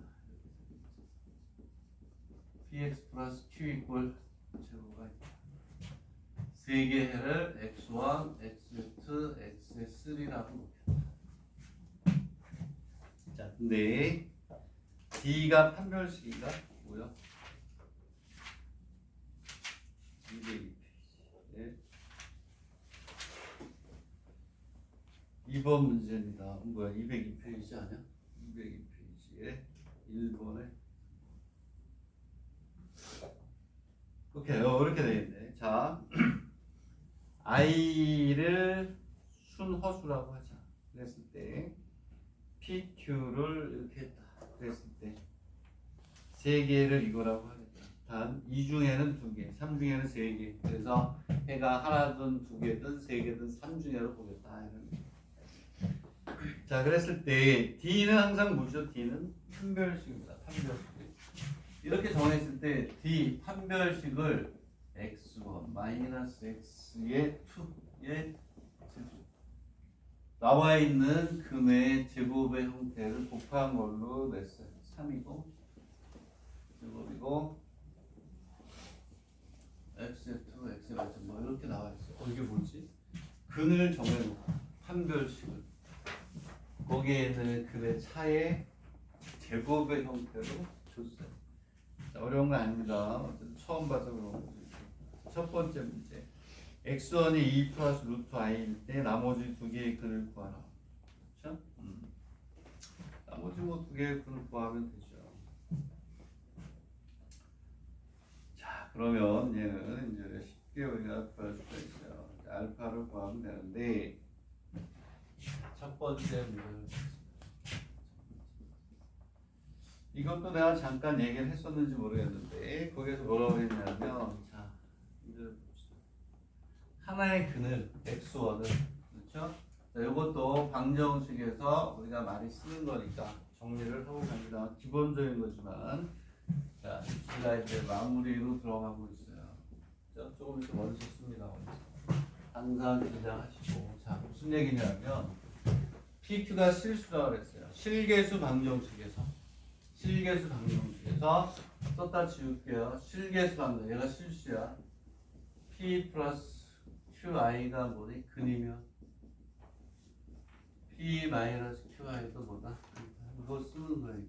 Speaker 1: px 플러스 q 이꼴 제로가 있다. 세 개의 해를 x1, x2, x3라고 놓겠다. 자, 근데 d가 판별식인가? 뭐야? 202페이지. 2번 문제입니다. 뭐야? 202페이지 아니야? 202페이지에 1번에 오케이. 이렇게 되겠네. 자, i를 순허수라고 하자. 그랬을 때 PQ를 이렇게 했다. 그랬을 때 세 개를 이거라고 하겠다. 단 2 중에는 2개, 3 중에는 3개. 그래서 해가 하나든 2개든 3개든 3 중에로 보겠다. 자, 그랬을 때 D는 항상 뭐죠? D는 판별식입니다. 판별식. 이렇게 정했을 때 D 판별식을 x1 마이너스 x의 2의 나와 있는 근의 제곱의 형태를 곱한 걸로 냈어요. 3이고 제곱이고 x의 2, x의 마이너스 뭐 이렇게 나와 있어. 이게 뭐지? 근을 정해놓고 판별식을 거기에 있는 근의 차의 제곱의 형태로 줬어요. 어려운 거 아닙니다. 처음 봐서 그런 거죠. 첫 번째 문제. x1이 2 플러스 루트 i일 때 나머지 두 개의 근을 구하라. 그렇죠? 나머지 뭐 두 개의 근을 구하면 되죠. 자, 그러면 얘는 이제 쉽게 우리가 구할 수가 있어요. 알파를 구하면 되는데 첫 번째 문제는 이것도 내가 잠깐 얘기를 했었는지 모르겠는데 거기에서 뭐라고 했냐면 자, 이제 봅시다. 하나의 근을 x1을 그렇죠? 자, 이것도 방정식에서 우리가 많이 쓰는 거니까 정리를 하고 갑니다. 기본적인 거지만 자, 제가 이제 마무리로 들어가고 있어요. 자, 조금 더 먼저 씁니다. 항상 긴장하시고 자, 무슨 얘기냐면 PQ가 실수라고 그랬어요. 실계수 방정식에서 썼다 지울게요. 실계수 방정 얘가 실수야. P 플러스 QI가 뭐니? 근이면 P 마이너스 QI도 뭐다? 이거 쓰는 거예요.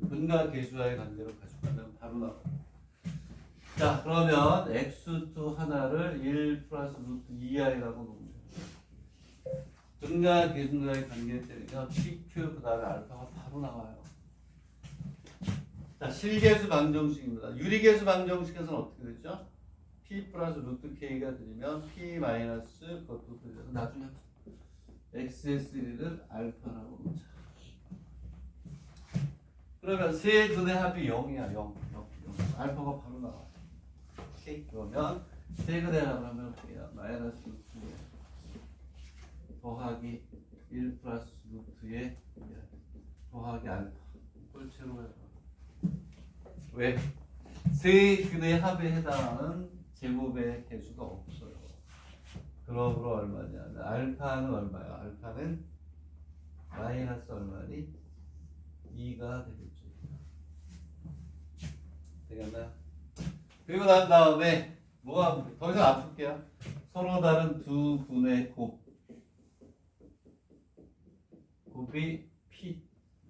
Speaker 1: 근과 계수와의 관계로 가져가면 바로 나와요. 자, 그러면 x2 하나를 1 플러스 루트 2i라고 놓으면 돼요. 근과 계수와의 관계를 때리면 PQ 그 다음에 알파가 바로 나와요. 자, 실계수 방정식입니다. 유리계수 방정식에서는 어떻게 되죠? P 플러스 루트 K가 들리면 P 마이너스 그것도 들려서 나중에 X의 3를 알파라고 놓자. 그러면 세 근의 합이 0이야. 0. 알파가 바로 나와. 오케이? 그러면 세 근의 합을 하면 어떻게 해요? 마이너스 루트 더하기 1 플러스 루트의 더하기 알파. 꼴체로 해서 왜? 세 근의 합에 해당하는 제곱의 개수가 없어요. 그러므로 얼마냐? 알파는 얼마야? 알파는 마이너스 얼마니? 2가 되겠죠. 되겠나? 그리고 난 다음에 뭐가 더 이상 안 풀게요. 서로 다른 두 분의 곱이 P,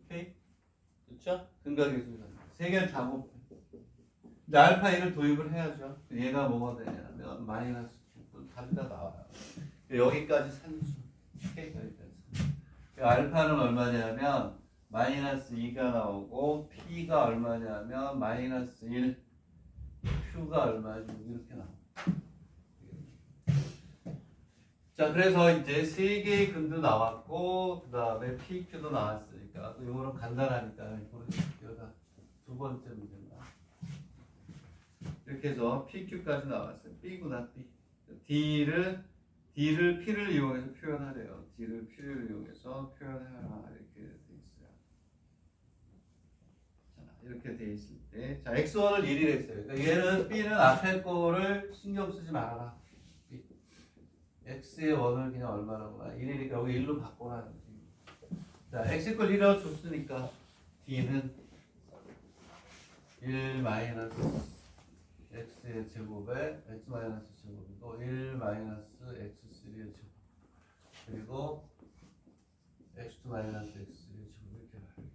Speaker 1: 오케이? 됐죠? 근각계수의 관계. 세 개를 다 곱해. 이제 알파 1을 도입을 해야죠. 얘가 뭐가 되냐면 마이너스 q 답이 다 나와요. 여기까지 산수. 오케이? 여기까지 산수. 알파는 얼마냐면 마이너스 2가 나오고 p가 얼마냐면 마이너스 1, q가 얼마냐 이렇게 나와요. 자, 그래서 이제 세 개의 근도 나왔고 그 다음에 PQ도 나왔으니까 이거는 간단하니까 여기가 두 번째 문제입니다. 이렇게 해서 PQ까지 나왔어요. B구나 B. D를 P를 이용해서 표현하래요. D를 P를 이용해서 표현하라 이렇게 돼 있어요. 자, 이렇게 돼 있을 때, 자 X1을 1이 했어요. 그러니까 얘는 B는 앞에 거를 신경 쓰지 말아라. X의 원을 그냥 얼마라고 1이니까 여기 1로 바꿔라. 자, X 걸 1이라고 줬으니까 D는 1 마이너스 X의 제곱에 X 마이너스 제곱이고 1 마이너스 X3의 제곱 그리고 X2 마이너스 X의 제곱 이렇게 나와요.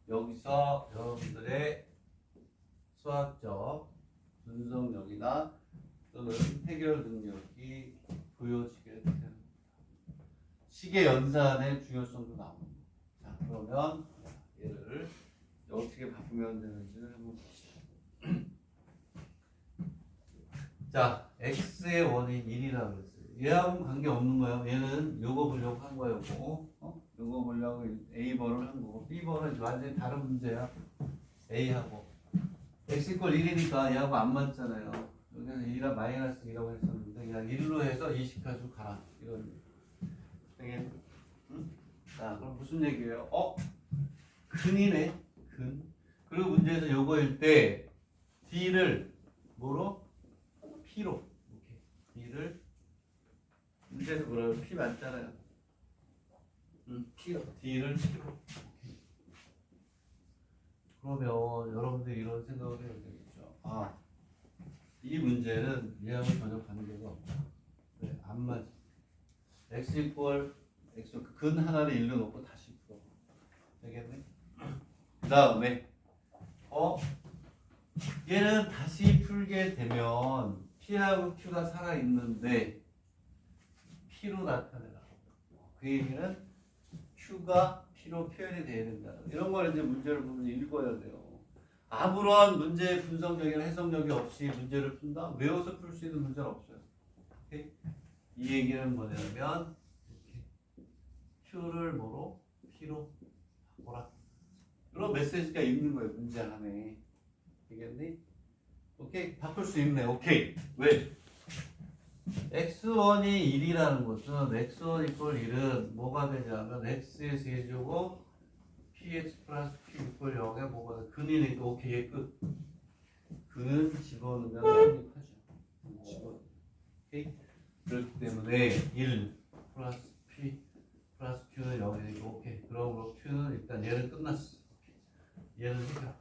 Speaker 1: 여기서 여러분들의 수학적 분석력이나 또는 해결 능력이 보여지게 됩니다. 식의 연산의 중요성도 나옵니다. 자, 그러면 얘를 어떻게 바꾸면 되는지를 한번 봅시다. 자, x의 원인 1이라고 했어요. 얘하고는 관계 없는 거예요. 얘는 요거 보려고 한 거예요. 요거 보려고 A번을 한 거고 B번은 완전히 다른 문제야. A하고 x 이퀄 1이니까 얘하고 안 맞잖아요. 여기는 1이랑 마이너스 2라고 했었는데 그냥 1로 해서 이식해주고 가라 이런 되겠네. 응? 자, 그럼 무슨 얘기예요? 근이네. 근. 그리고 문제에서 요거일 때 D를 뭐로? P로. 오케이. D를 문제에서 뭐라고? P 맞잖아요. P로. D를 P로. 오케이. 그러면 여러분들이 이런 생각을 해야 되겠죠. 이 문제는 얘하고 전혀 관계가 없다. 네, 안 맞아. x 이퀄 x 근 하나를 일로 놓고 다시 풀어. 되겠네? 그 다음에 얘는 다시 풀게 되면 P하고 Q가 살아있는데 P로 나타내라. 그 얘기는 Q가 P로 표현이 돼야 된다. 이런 걸 이제 문제를 보면 읽어야 돼요. 아무런 문제의 분석력이나 해석력이 없이 문제를 푼다? 외워서 풀 수 있는 문제는 없어요. 오케이? 이 얘기는 뭐냐면 이렇게 Q를 뭐로? P로 바꿔라. 그런 메시지가 있는 거예요. 문제 안에. 되겠니? 오케이? 바꿀 수 있네. 오케이. 왜? x1이 1이라는 것은 x1 이퀄 1은 뭐가 되냐면 x의 세제곱 px 플러스 q 이퀄 0에 뭐가 돼? 근이니까 오케이. 얘 끝. 근은 집어넣으면 성립하죠. 집어넣으면. 오케이? 그렇기 때문에 1 플러스 p 플러스 q는 0이니까 오케이. 그러므로 q는 일단 얘는 끝났어. 얘는 해결.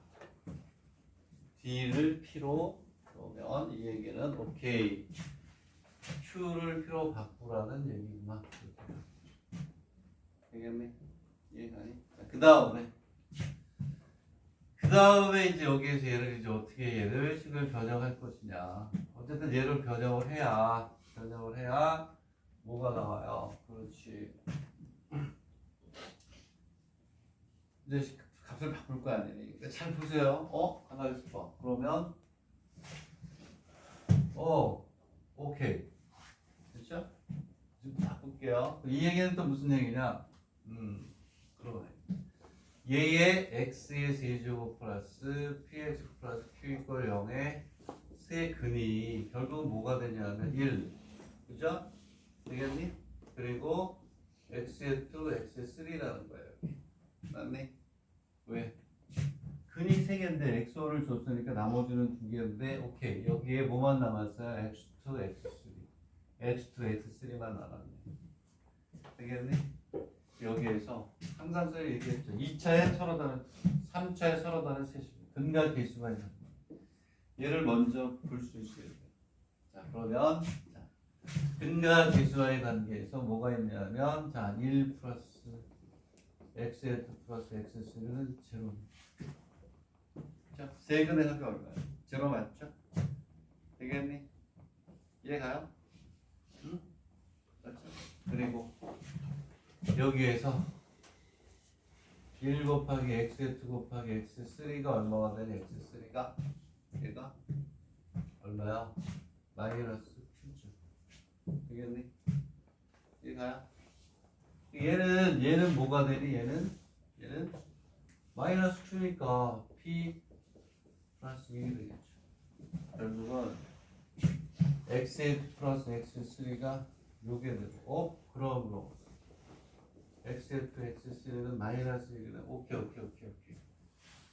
Speaker 1: d를 p로 그러면 이 얘기는 오케이. q를 p로 바꾸라는 얘기구나. 되겠네? 이해가니? 그 다음에 이제 여기에서 얘를 이제 어떻게 얘를 식을 변형할 것이냐. 어쨌든 얘를 변형을 해야 뭐가 나와요. 그렇지. 이제 값을 바꿀 거 아니에요. 그러니까 잘 보세요. 가만히 있어봐. 그러면 오케이. 됐죠? 지금 바꿀게요. 이 얘기는 또 무슨 얘기냐? 그러네. 얘의 x의 세제곱 플러스 px 플러스 q 이퀄 0의 세 근이 결국 뭐가 되냐면 1. 그죠? 되겠니? 그리고 x의 2, x의 3라는 거예요. 맞네? 왜? 근이 3개인데 x1을 줬으니까 나머지는 2개인데 오케이. 여기에 뭐만 남았어요? x2, x3. x2, x3만 남았네. 되겠니? 여기에서 항상 써 얘기했죠. 2차에 서로 다른, 3차에 서로 다른 셋이 근과 계수가 있는 얘를 먼저 볼 수 있어야 돼요. 자, 그러면 근과 계수와의 관계에서 뭐가 있냐면 1 플러스 x의 플러스 x3는 제로. 자, 세근의 합이 얼마야? 제로 맞죠? 되겠니? 이해가요? 응? 맞죠? 그리고 여기에서 1 곱하기 x2 곱하기 x3가 얼마가 되니? x3가 얘가 얼마야? 마이너스 2죠. 되겠니? 이해가요? 얘는 뭐가 되니? 얘는 마이너스 2니까 p 플러스 2이 되겠죠. 결국은 x2 플러스 x3가 요게 되고 그러므로 x2 x3는 마이너스 1이네. 오케이.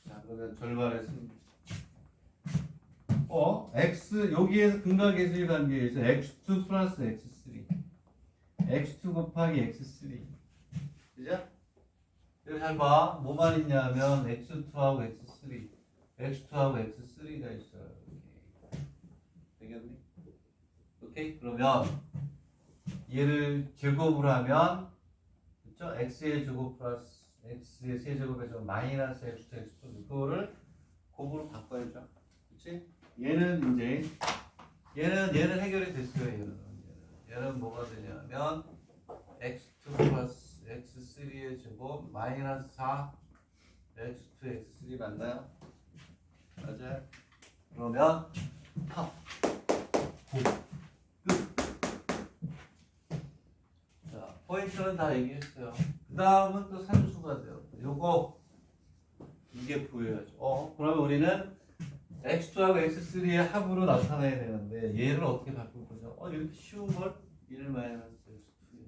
Speaker 1: 자, 그러면 절반의 승. x 여기에서 근각계수의 관계에서 x2 플러스 x3 x2 곱하기 x3 그죠? 여기 잘 봐. 뭐만 있냐면 x2하고 x3 x2하고 x3가 있어요. 되겠니? 오케이? 그러면 얘를 제곱을 하면 그쵸? x의 제곱 플러스 x의 세제곱에서 마이너스 x2 x2 그거를 곱으로 바꿔야죠. 그치? 얘는 해결이 됐어요. 얘는 뭐가 되냐면 x2 플러스 x3의 제곱 마이너스 4 x2 x3 맞나요? 맞아요? 그러면 합 끝. 자, 포인트는 다 얘기했어요. 그 다음은 또 산수가 돼요. 요거 이게 보여야죠. 그러면 우리는 x2하고 x3의 합으로 나타나야 되는데 얘를 어떻게 바꿀 거죠? 이렇게 쉬운 걸 1 마이너스 x2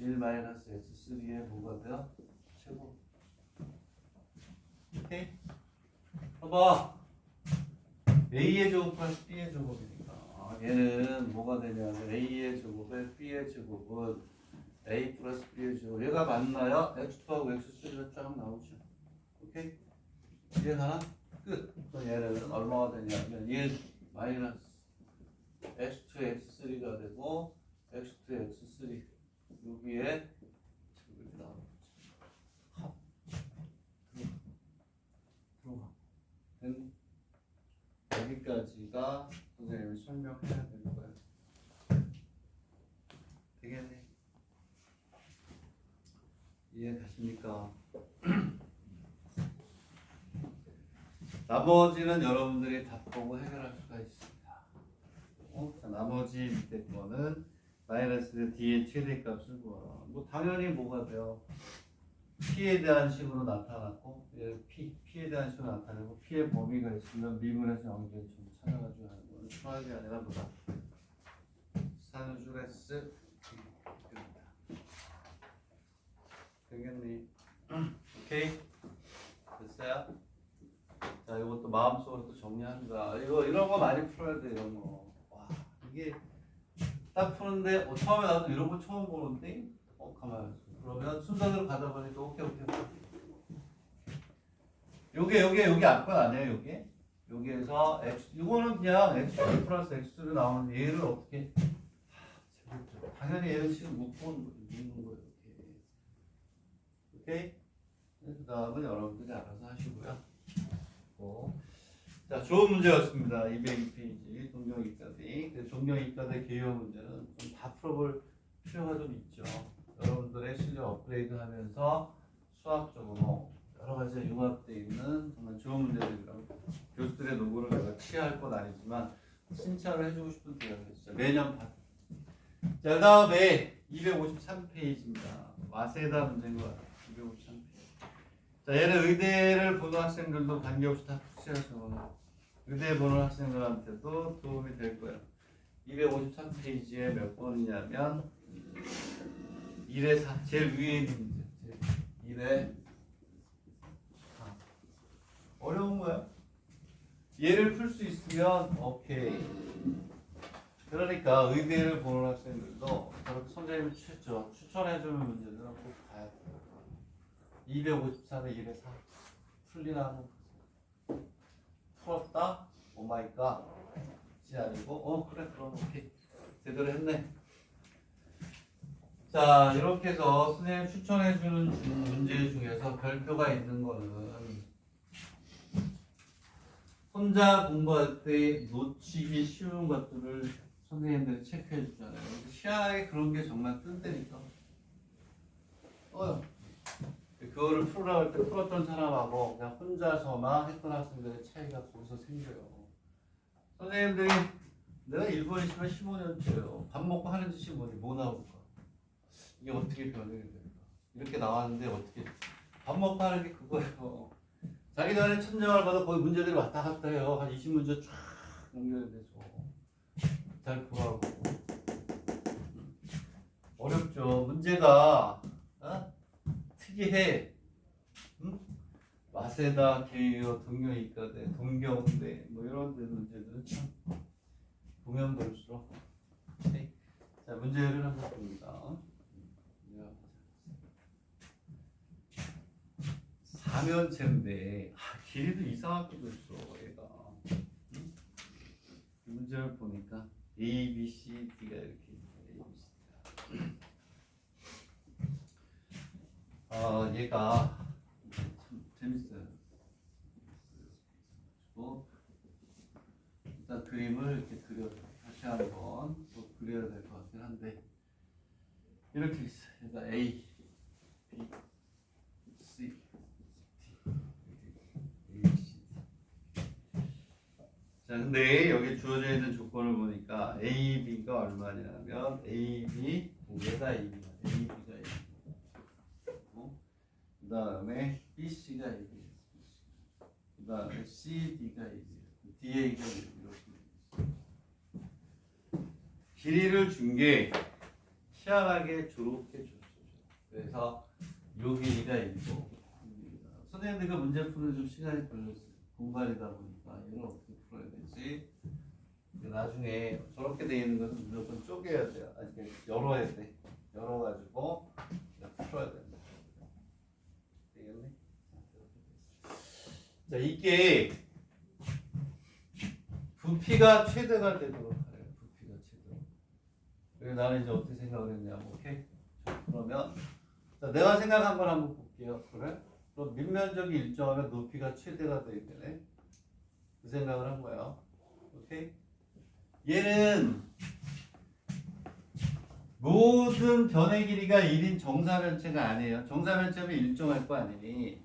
Speaker 1: 1 마이너스 x3의 뭐가 돼요? 제곱. 오케이? 봐봐. a의 제곱 플러스 b의 제곱이니까 얘는 뭐가 되냐면 a의 제곱에 b의 제곱은 a 플러스 b의 제곱. 얘가 맞나요? x2하고 x3가 쫙 나오죠. 오케이? 이해가나? 끝. 그럼 얘는 얼마가 되냐면 1 마이너스 x2 x3가 되고 x2 x3 여기에 이렇게 나오는 거죠. 합 들어가. 됐니? 여기까지가 선생님이 설명해야 되는 거예요. 되겠니? 이해가십니까? 나머지는 여러분들이 답 보고 해결할 수가 있습니다. 자, 나머지 밑에 거는 마이너스 d의 최대값을 구하라. 뭐 당연히 뭐가 돼요? p에 대한 식으로 나타났고 p에 대한 식으로 나타내고 p의 범위가 있으면 미분에서 연결 좀 찾아가지고 하는 거는 수학이 아니라 뭐다? 산수레스 입니다. 되겠니? 오케이? 됐어요? 자, 이것도 마음속으로 또 정리합니다. 이런 거 많이 풀어야 돼, 이런 거. 와, 이게 딱 푸는데, 처음에 나도 이런 거 처음 보는데, 가만히 있어. 그러면 순서대로 가다 보니까, 오케이. 요게 앞건 아니에요, 요게? 여기에서 x, 이거는 그냥 x2 플러스 x2로 나오는 얘를 어떻게, 당연히 얘를 지금 묶는 거예요, 이렇게. 오케이? 그 다음은 여러분들이 알아서 하시고요. 자, 좋은 문제였습니다. 202페이지 동경이과대. 동경이과대 개요 문제는 좀 다 풀어볼 필요가 좀 있죠. 여러분들의 실력 업그레이드하면서 수학적으로 여러 가지 융합되어 있는 정말 좋은 문제들이라고 교수들의 노고를 내가 취할 건 아니지만 칭찬을 해주고 싶은 대학이었죠. 매년 자, 그 다음에 253페이지입니다. 와세다 문제인 것 같아요. 253페이지. 자, 얘는 의대를 보는 학생들도 관계없이 다 푸시하셔서 의대 보는 학생들한테도 도움이 될 거예요. 253페이지에 몇 번이냐면 1에 4, 제일 위에 있는 문제. 1에 4. 어려운 거야. 얘를 풀 수 있으면 오케이. 그러니까 의대를 보는 학생들도 저렇게 선생님이 추천해주는 문제들은 꼭 봐야 돼요. 254에 1에 4. 풀리나 한번 보세요. 풀었다? 오마이갓. 지 아니고, 그래, 그럼 오케이. 제대로 했네. 자, 이렇게 해서 선생님 추천해주는 문제 중에서 별표가 있는 거는 혼자 공부할 때 놓치기 쉬운 것들을 선생님들이 체크해 주잖아요. 희한하게 그런 게 정말 뜬다니까. 그거를 풀으라고 할 때 풀었던 사람하고 그냥 혼자서만 했던 학생들의 차이가 거기서 생겨요. 선생님들이 내가 일본에 있으면 15년째예요. 밥 먹고 하는 짓이 뭐니? 뭐 나올까? 이게 어떻게 변형이 될까? 이렇게 나왔는데 어떻게 밥 먹고 하는 게 그거예요. 자기 전에 천장을 봐도 거기 문제들이 왔다 갔다 해요. 한 20문제 쫙 연결돼서 잘 보라고. 어렵죠. 문제가 특이해. 응? 마세다, 게이어, 동경이과대, 동경대 뭐 이런 데 문제들은 참 보면 볼수록. 네. 자, 문제를 한번 봅니다. 사면체인데 길이도 이상하게 됐어 얘가. 응? 문제를 보니까 A, B, C, D가 이렇게 있네. 얘가 참 재밌어요. 일단 그림을 이렇게 그려 다시 한번 또 그려야 될 것 같긴 한데 이렇게 있어요. 얘가 A, B, C, D, A, C. 자, 근데 여기 주어져 있는 조건을 보니까 A, B가 얼마냐면 A, B 얘가 A, B가 A, B가 A, 그 다음에 B, C가 A, B, 그 다음에 C, D가 A, B, D, A가 A, B 이렇게. 길이를 준 게 희한하게 저렇게 줬어요. 그래서 요 길이가 있고 선생님들 그 문제 푸는 좀 시간이 걸렸어요. 공간이다 보니까 이걸 어떻게 풀어야 되지? 나중에 저렇게 돼 있는 것은 무조건 쪼개야 돼요. 아니 열어야 돼. 열어가지고 풀어야 된다. 되겠네? 자, 이게 부피가 최대가 되도록 하래요. 부피가 최대. 그래서 나는 이제 어떻게 생각을 했냐면, 오케이. 그러면 자, 내가 생각한 걸 한번 볼게요. 그래? 그럼 밑면적이 일정하면 높이가 최대가 되야 되네. 그 생각을 한 거야. 오케이. 얘는 모든 변의 길이가 1인 정사면체가 아니에요. 정사면체면 일정할 거 아니니.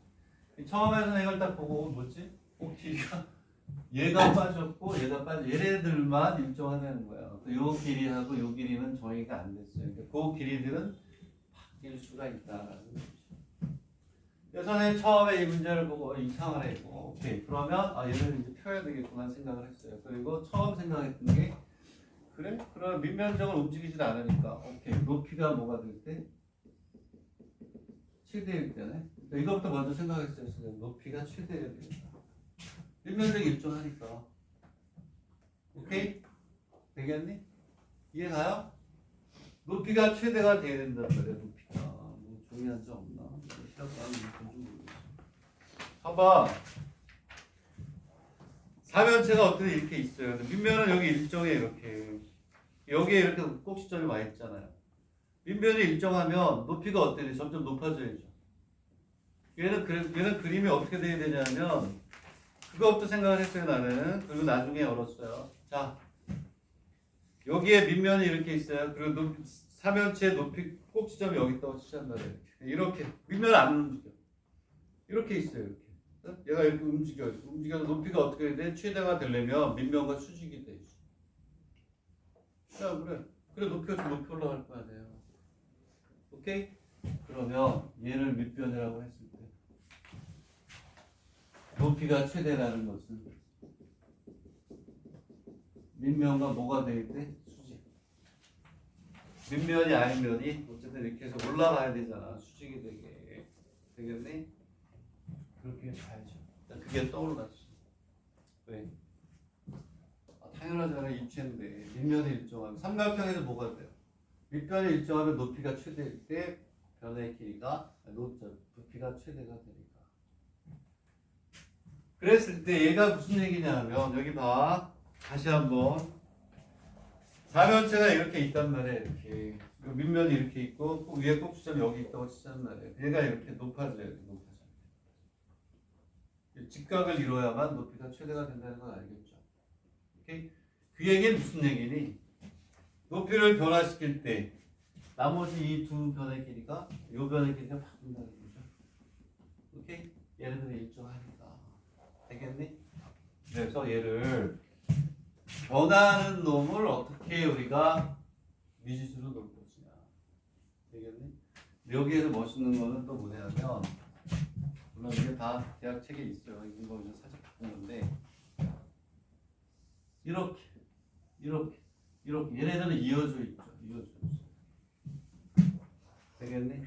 Speaker 1: 처음에는 이걸 딱 보고 뭐지? 길이가 얘가 빠졌고 얘가 얘네들만 일정하는 거예요. 요 길이하고 요 길이는 정의가 안 됐어요. 그러니까 그 길이들은 바뀔 수가 있다라는 거죠. 그래서 선생님 처음에 이 문제를 보고 이상하네. 오케이. 그러면 얘를 이제 펴야 되겠구나 생각을 했어요. 그리고 처음 생각했던 게 그래? 그럼 밑면적은 움직이질 않으니까 오케이. 높이가 뭐가 될 때? 최대일 때네. 그러니까 이것부터 먼저 생각했어요. 높이가 최대여야 되겠다. 밑면적이 일정하니까. 오케이? 되겠니? 이해가요? 높이가 최대가 돼야 된단 말이야. 높이가. 뭐 중요한 점 없나? 봐봐. 사면체가 어떻게 이렇게 있어요. 밑면은 여기 일정해 이렇게. 여기에 이렇게 꼭지점이 와 있잖아요. 밑면이 일정하면 높이가 어떻게 돼? 점점 높아져야죠. 얘는 그림이 어떻게 돼야 되냐면 그거부터 생각을 했어요 나는. 그리고 나중에 열었어요. 자, 여기에 밑면이 이렇게 있어요. 그리고 사면체의 높이 꼭지점이 여기 있다고 치자는 말이에요. 이렇게 밑면은 안 움직여. 이렇게 있어요. 이렇게. 얘가 이렇게 움직여서 높이가 어떻게 돼? 최대가 되려면 밑면과 수직이 돼 있어. 자, 그래 높이가 좀 높이 올라갈 거 아니에요. 오케이? 그러면 얘를 밑변이라고 했을 때 높이가 최대라는 것은 밑면과 뭐가 돼 있대? 수직. 밑면이 아닌 면이 어쨌든 이렇게 해서 올라가야 되잖아. 수직이 되겠니? 그렇게 봐야죠. 그게 떠올랐어. 왜? 당연하잖아. 입체인데 밑면이 일정하면 삼각형에서 뭐가 돼요? 밑변이 일정하면 높이가 최대일 때 변의 길이가 부피가 최대가 되니까. 그랬을 때 얘가 무슨 얘기냐면 여기 봐. 다시 한번 사면체가 이렇게 있단 말이에요. 이렇게 밑면이 이렇게 있고 위에 꼭지점이 여기 있다고 치자는 말이에요. 얘가 이렇게 높아져요. 이렇게 높아져. 직각을 이루어야만 높이가 최대가 된다는 걸 알겠죠. 오케이? 그 얘기는 무슨 얘기니? 높이를 변화시킬 때 나머지 이 두 변의 길이가 이 변의 길이가 바뀐다는 거죠. 오케이? 얘네들은 일정하니까. 되겠니? 그래서 얘를 변하는 놈을 어떻게 우리가 미지수로 놓을 것이냐. 되겠니? 여기에서 멋있는 거는 또 뭐냐면 물론 이게 다 대학 책에 있어요. 이건 거 그냥 살짝 바꾼 건데 이렇게 얘네들은 이어져 있죠. 이어져 있어. 되겠니?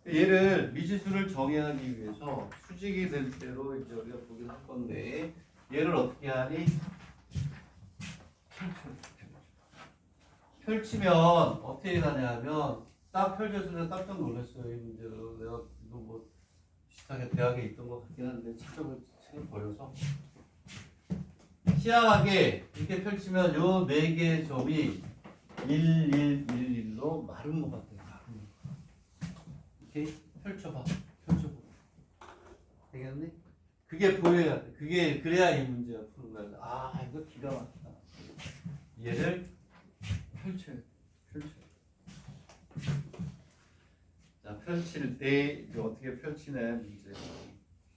Speaker 1: 얘를 미지수를 정의하기 위해서 수직이 될 대로 이제 우리가 보긴 할 건데 얘를 어떻게 하니? 펼치면 어떻게 가냐면 딱 펼쳤을 때 깜짝 놀랐어요. 이 문제로 내가 이거 뭐 비슷하게 대학에 있던 것 같긴 한데 책을 버려서 희한하게 이렇게 펼치면 요 네 개의 점이 1, 1, 1, 1로 마른 것 같아요. 이렇게 펼쳐봐. 되겠니? 그게 보여야 돼. 그게 그래야 이 문제가 푸는 거야. 아 이거 기가 막히다. 얘를 펼쳐야 돼. 자 펼칠 때 이제 어떻게 펼치냐 문제.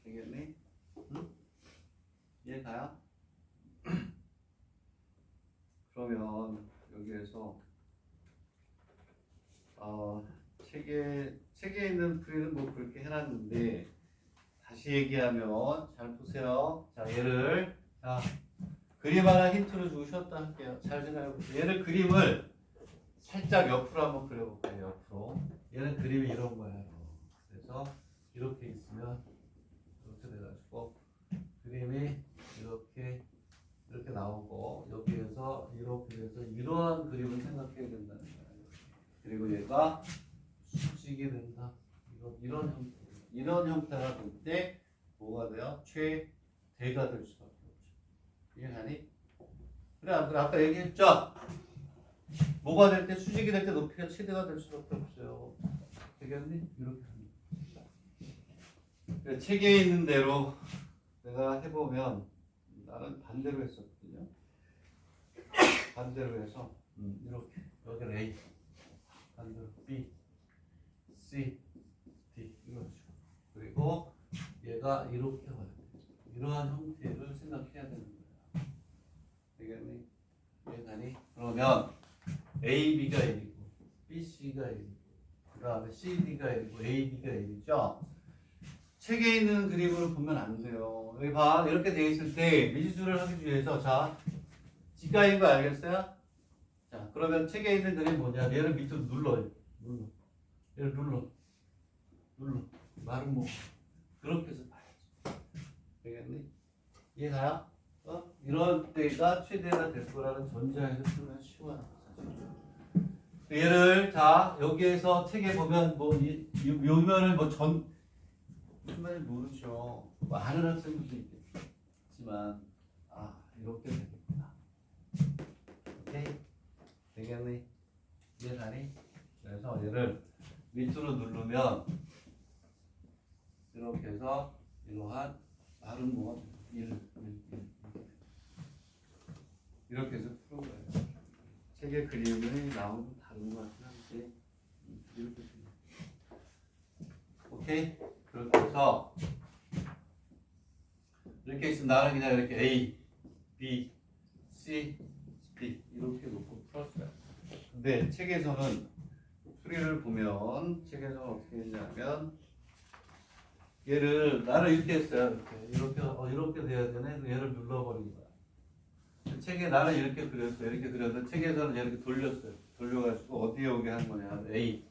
Speaker 1: 되겠니? 응? 이해가요? 그러면 여기에서 책에 있는 풀이는 뭐 그렇게 해놨는데 다시 얘기하면 잘 보세요. 자 얘를 그림 하나 힌트로 주고 쉬었다 할게요. 잘 생각해보세요. 얘를 그림을 살짝 옆으로 한번 그려볼게요. 옆으로. 얘는 그림이 이런 거예요. 그래서 이렇게 있으면 이렇게 돼가지고 그림이 이렇게 나오고 여기에서 이렇게 돼서 이러한 그림을 생각해야 된다는 거예요. 그리고 얘가 수직이 된다. 이런 형태가 될 때 뭐가 돼요? 최대가 될 수밖에 없죠. 이해가니? 그래 아까 얘기했죠? 뭐가 될 때 수직이 될 때 높이가 최대가 될 수밖에 없어요. 되겠니? 이렇게 합니다. 책에 있는 대로 내가 해보면 나는 반대로 했었거든요. 반대로 해서 이렇게 여기는 A 반대로 B, C, D 이런 식으로 그리고 얘가 이렇게 와요. 이러한 형태를 생각해야 되는 거야. 되겠니? 이해가니? 그러면 A, B가 1이고 B, C가 1이고 그 다음에 C, D가 1이고 A, B가 1이죠. 책에 있는 그림으로 보면 안 돼요. 여기 봐. 이렇게 돼 있을 때 미지수를 하기 위해서 자 G가인 거 알겠어요? 자 그러면 책에 있는 그림 뭐냐? 얘를 밑으로 눌러요. 얘를 눌러. 말은 뭐 그렇게 해서 봐야지. 되겠니? 이해가요? 이런 때가 최대가 될 거라는 전제에서 풀면 쉬워요. 사실. 얘를 자 여기에서 책에 보면 뭐 요면을 무슨 말인지 모르죠. 뭐 아는 학생들도 있겠지만 이렇게 되겠구나. 오케이? 되겠니? 이해가니? 그래서 얘를 밑으로 누르면 이렇게 해서 이러한 마른 뭐가 1 이렇게 해서 푸는 거예요. 책의 그림이 나오면 다른 것 같긴 한데 이렇게 됩니다. 오케이? 그렇게 해서 이렇게 있으면 나는 그냥 이렇게 A, B, C, D 이렇게 놓고 풀었어요. 근데 책에서는 풀이를 보면 책에서는 어떻게 했냐면 얘를 나는 이렇게 했어요. 이렇게 돼야 되네. 얘를 눌러버린 거야. 책에 나는 이렇게 그렸어요. 이렇게 그렸는데 책에서는 이렇게 돌렸어요. 돌려가지고 어디에 오게 한 거냐? A.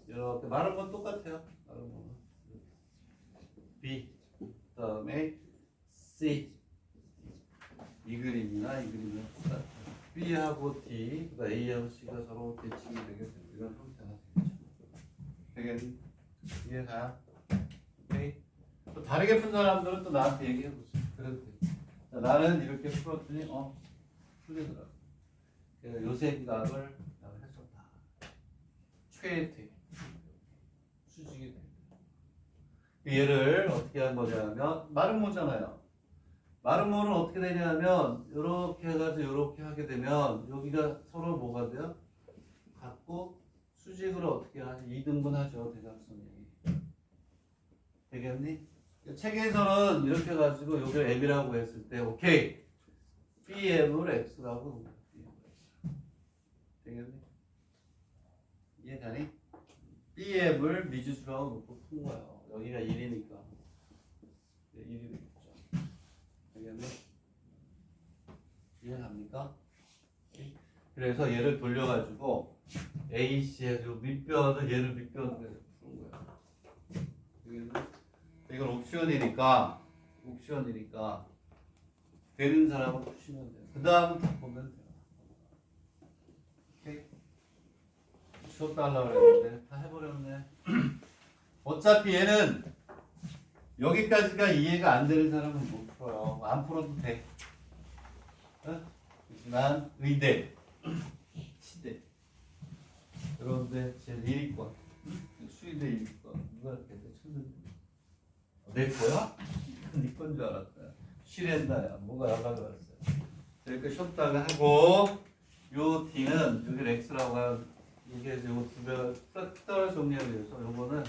Speaker 1: 이렇게 말은 건 똑같아요. 말은 건 B. 그다음에 C. 이 그림이나 이 그림이랑 똑같아요. B하고 D, 그다음 A하고 C가 서로 대칭이 되게 되는 이런 형태가 되겠죠. 되겠니? 이해가요? 오케이. 또 다르게 푼 사람들은 또 나한테 얘기해 보세요. 그래도 돼. 나는 이렇게 풀었더니 풀리더라고. 생각을 했었다. 최대 수직이 돼. 얘를 어떻게 한 거냐면 마름모잖아요. 마름모는 어떻게 되냐면 이렇게 해가지고 이렇게 하게 되면 여기가 서로 뭐가 돼요? 같고 수직으로 어떻게 하지? 2등분 하죠. 대각선이. 되겠니? 책에서는 이렇게 해가지고 여기 M이라고 했을 때 오케이 BM을 X라고 되겠니? 이해가니? BM을 미지수라고 놓고 푼 거예요. 여기가 1이니까 1이 되겠죠. 되겠니? 이해갑니까? 그래서 얘를 돌려가지고 AC 해가지고 밑변을 얘를 밑변으로 해서 푸는 거야. 되겠니? 이건 옵션이니까 되는 사람은 푸시면 돼요. 그 다음 다 보면 돼요. 오케이? 쉬었다 하려고 그랬는데 다 해버렸네. 어차피 얘는 여기까지가 이해가 안 되는 사람은 못 풀어요. 안 풀어도 돼. 어? 난 의대, 치대. 그런데 제 1위권, 수의대 1위권 누가 이렇게 쳤는데 내 거야? 네 건 줄 알았다. 실했나야. 뭐가 연락을 왔어요. 이렇게 쉬었다가 하고 요 D는 여기 X라고 한 이게 요 두 배가 딱 정리하기 위해서 요거는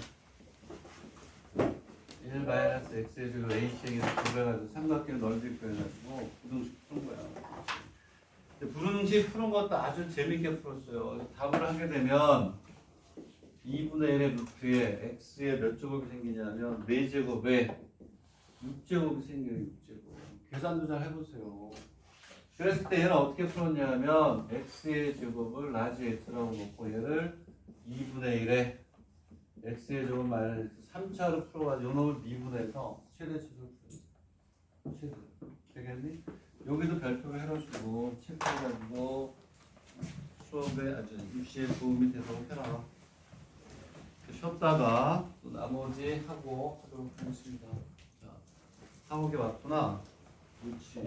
Speaker 1: 1 마이너스 X의 제곱 A식이 두 배가 돼서 삼각형 넓이 표현해가지고 부등식 푸는 거야. 부등식 푸는 것도 아주 재밌게 풀었어요. 답을 하게 되면 2분의 1의 루트에 X에 몇 제곱이 생기냐면 4제곱에 6제곱이 생겨요. 6제곱. 계산도 잘 해보세요. 그랬을 때 얘는 어떻게 풀었냐면 X의 제곱을 라지 X라고 놓고 얘를 2분의 1에 X의 제곱 마이너스 3차로 풀어가지고 요 놈을 미분해서 최대치를 풀어요. 최대. 되겠니? 여기도 별표를 해놓으시고 체크해가지고 수업에 아주 입시에 도움이 되도록 해라. 쉬었다가 또 나머지 하고 하도록 하겠습니다. 자, 4, 5개 왔구나. 그렇지.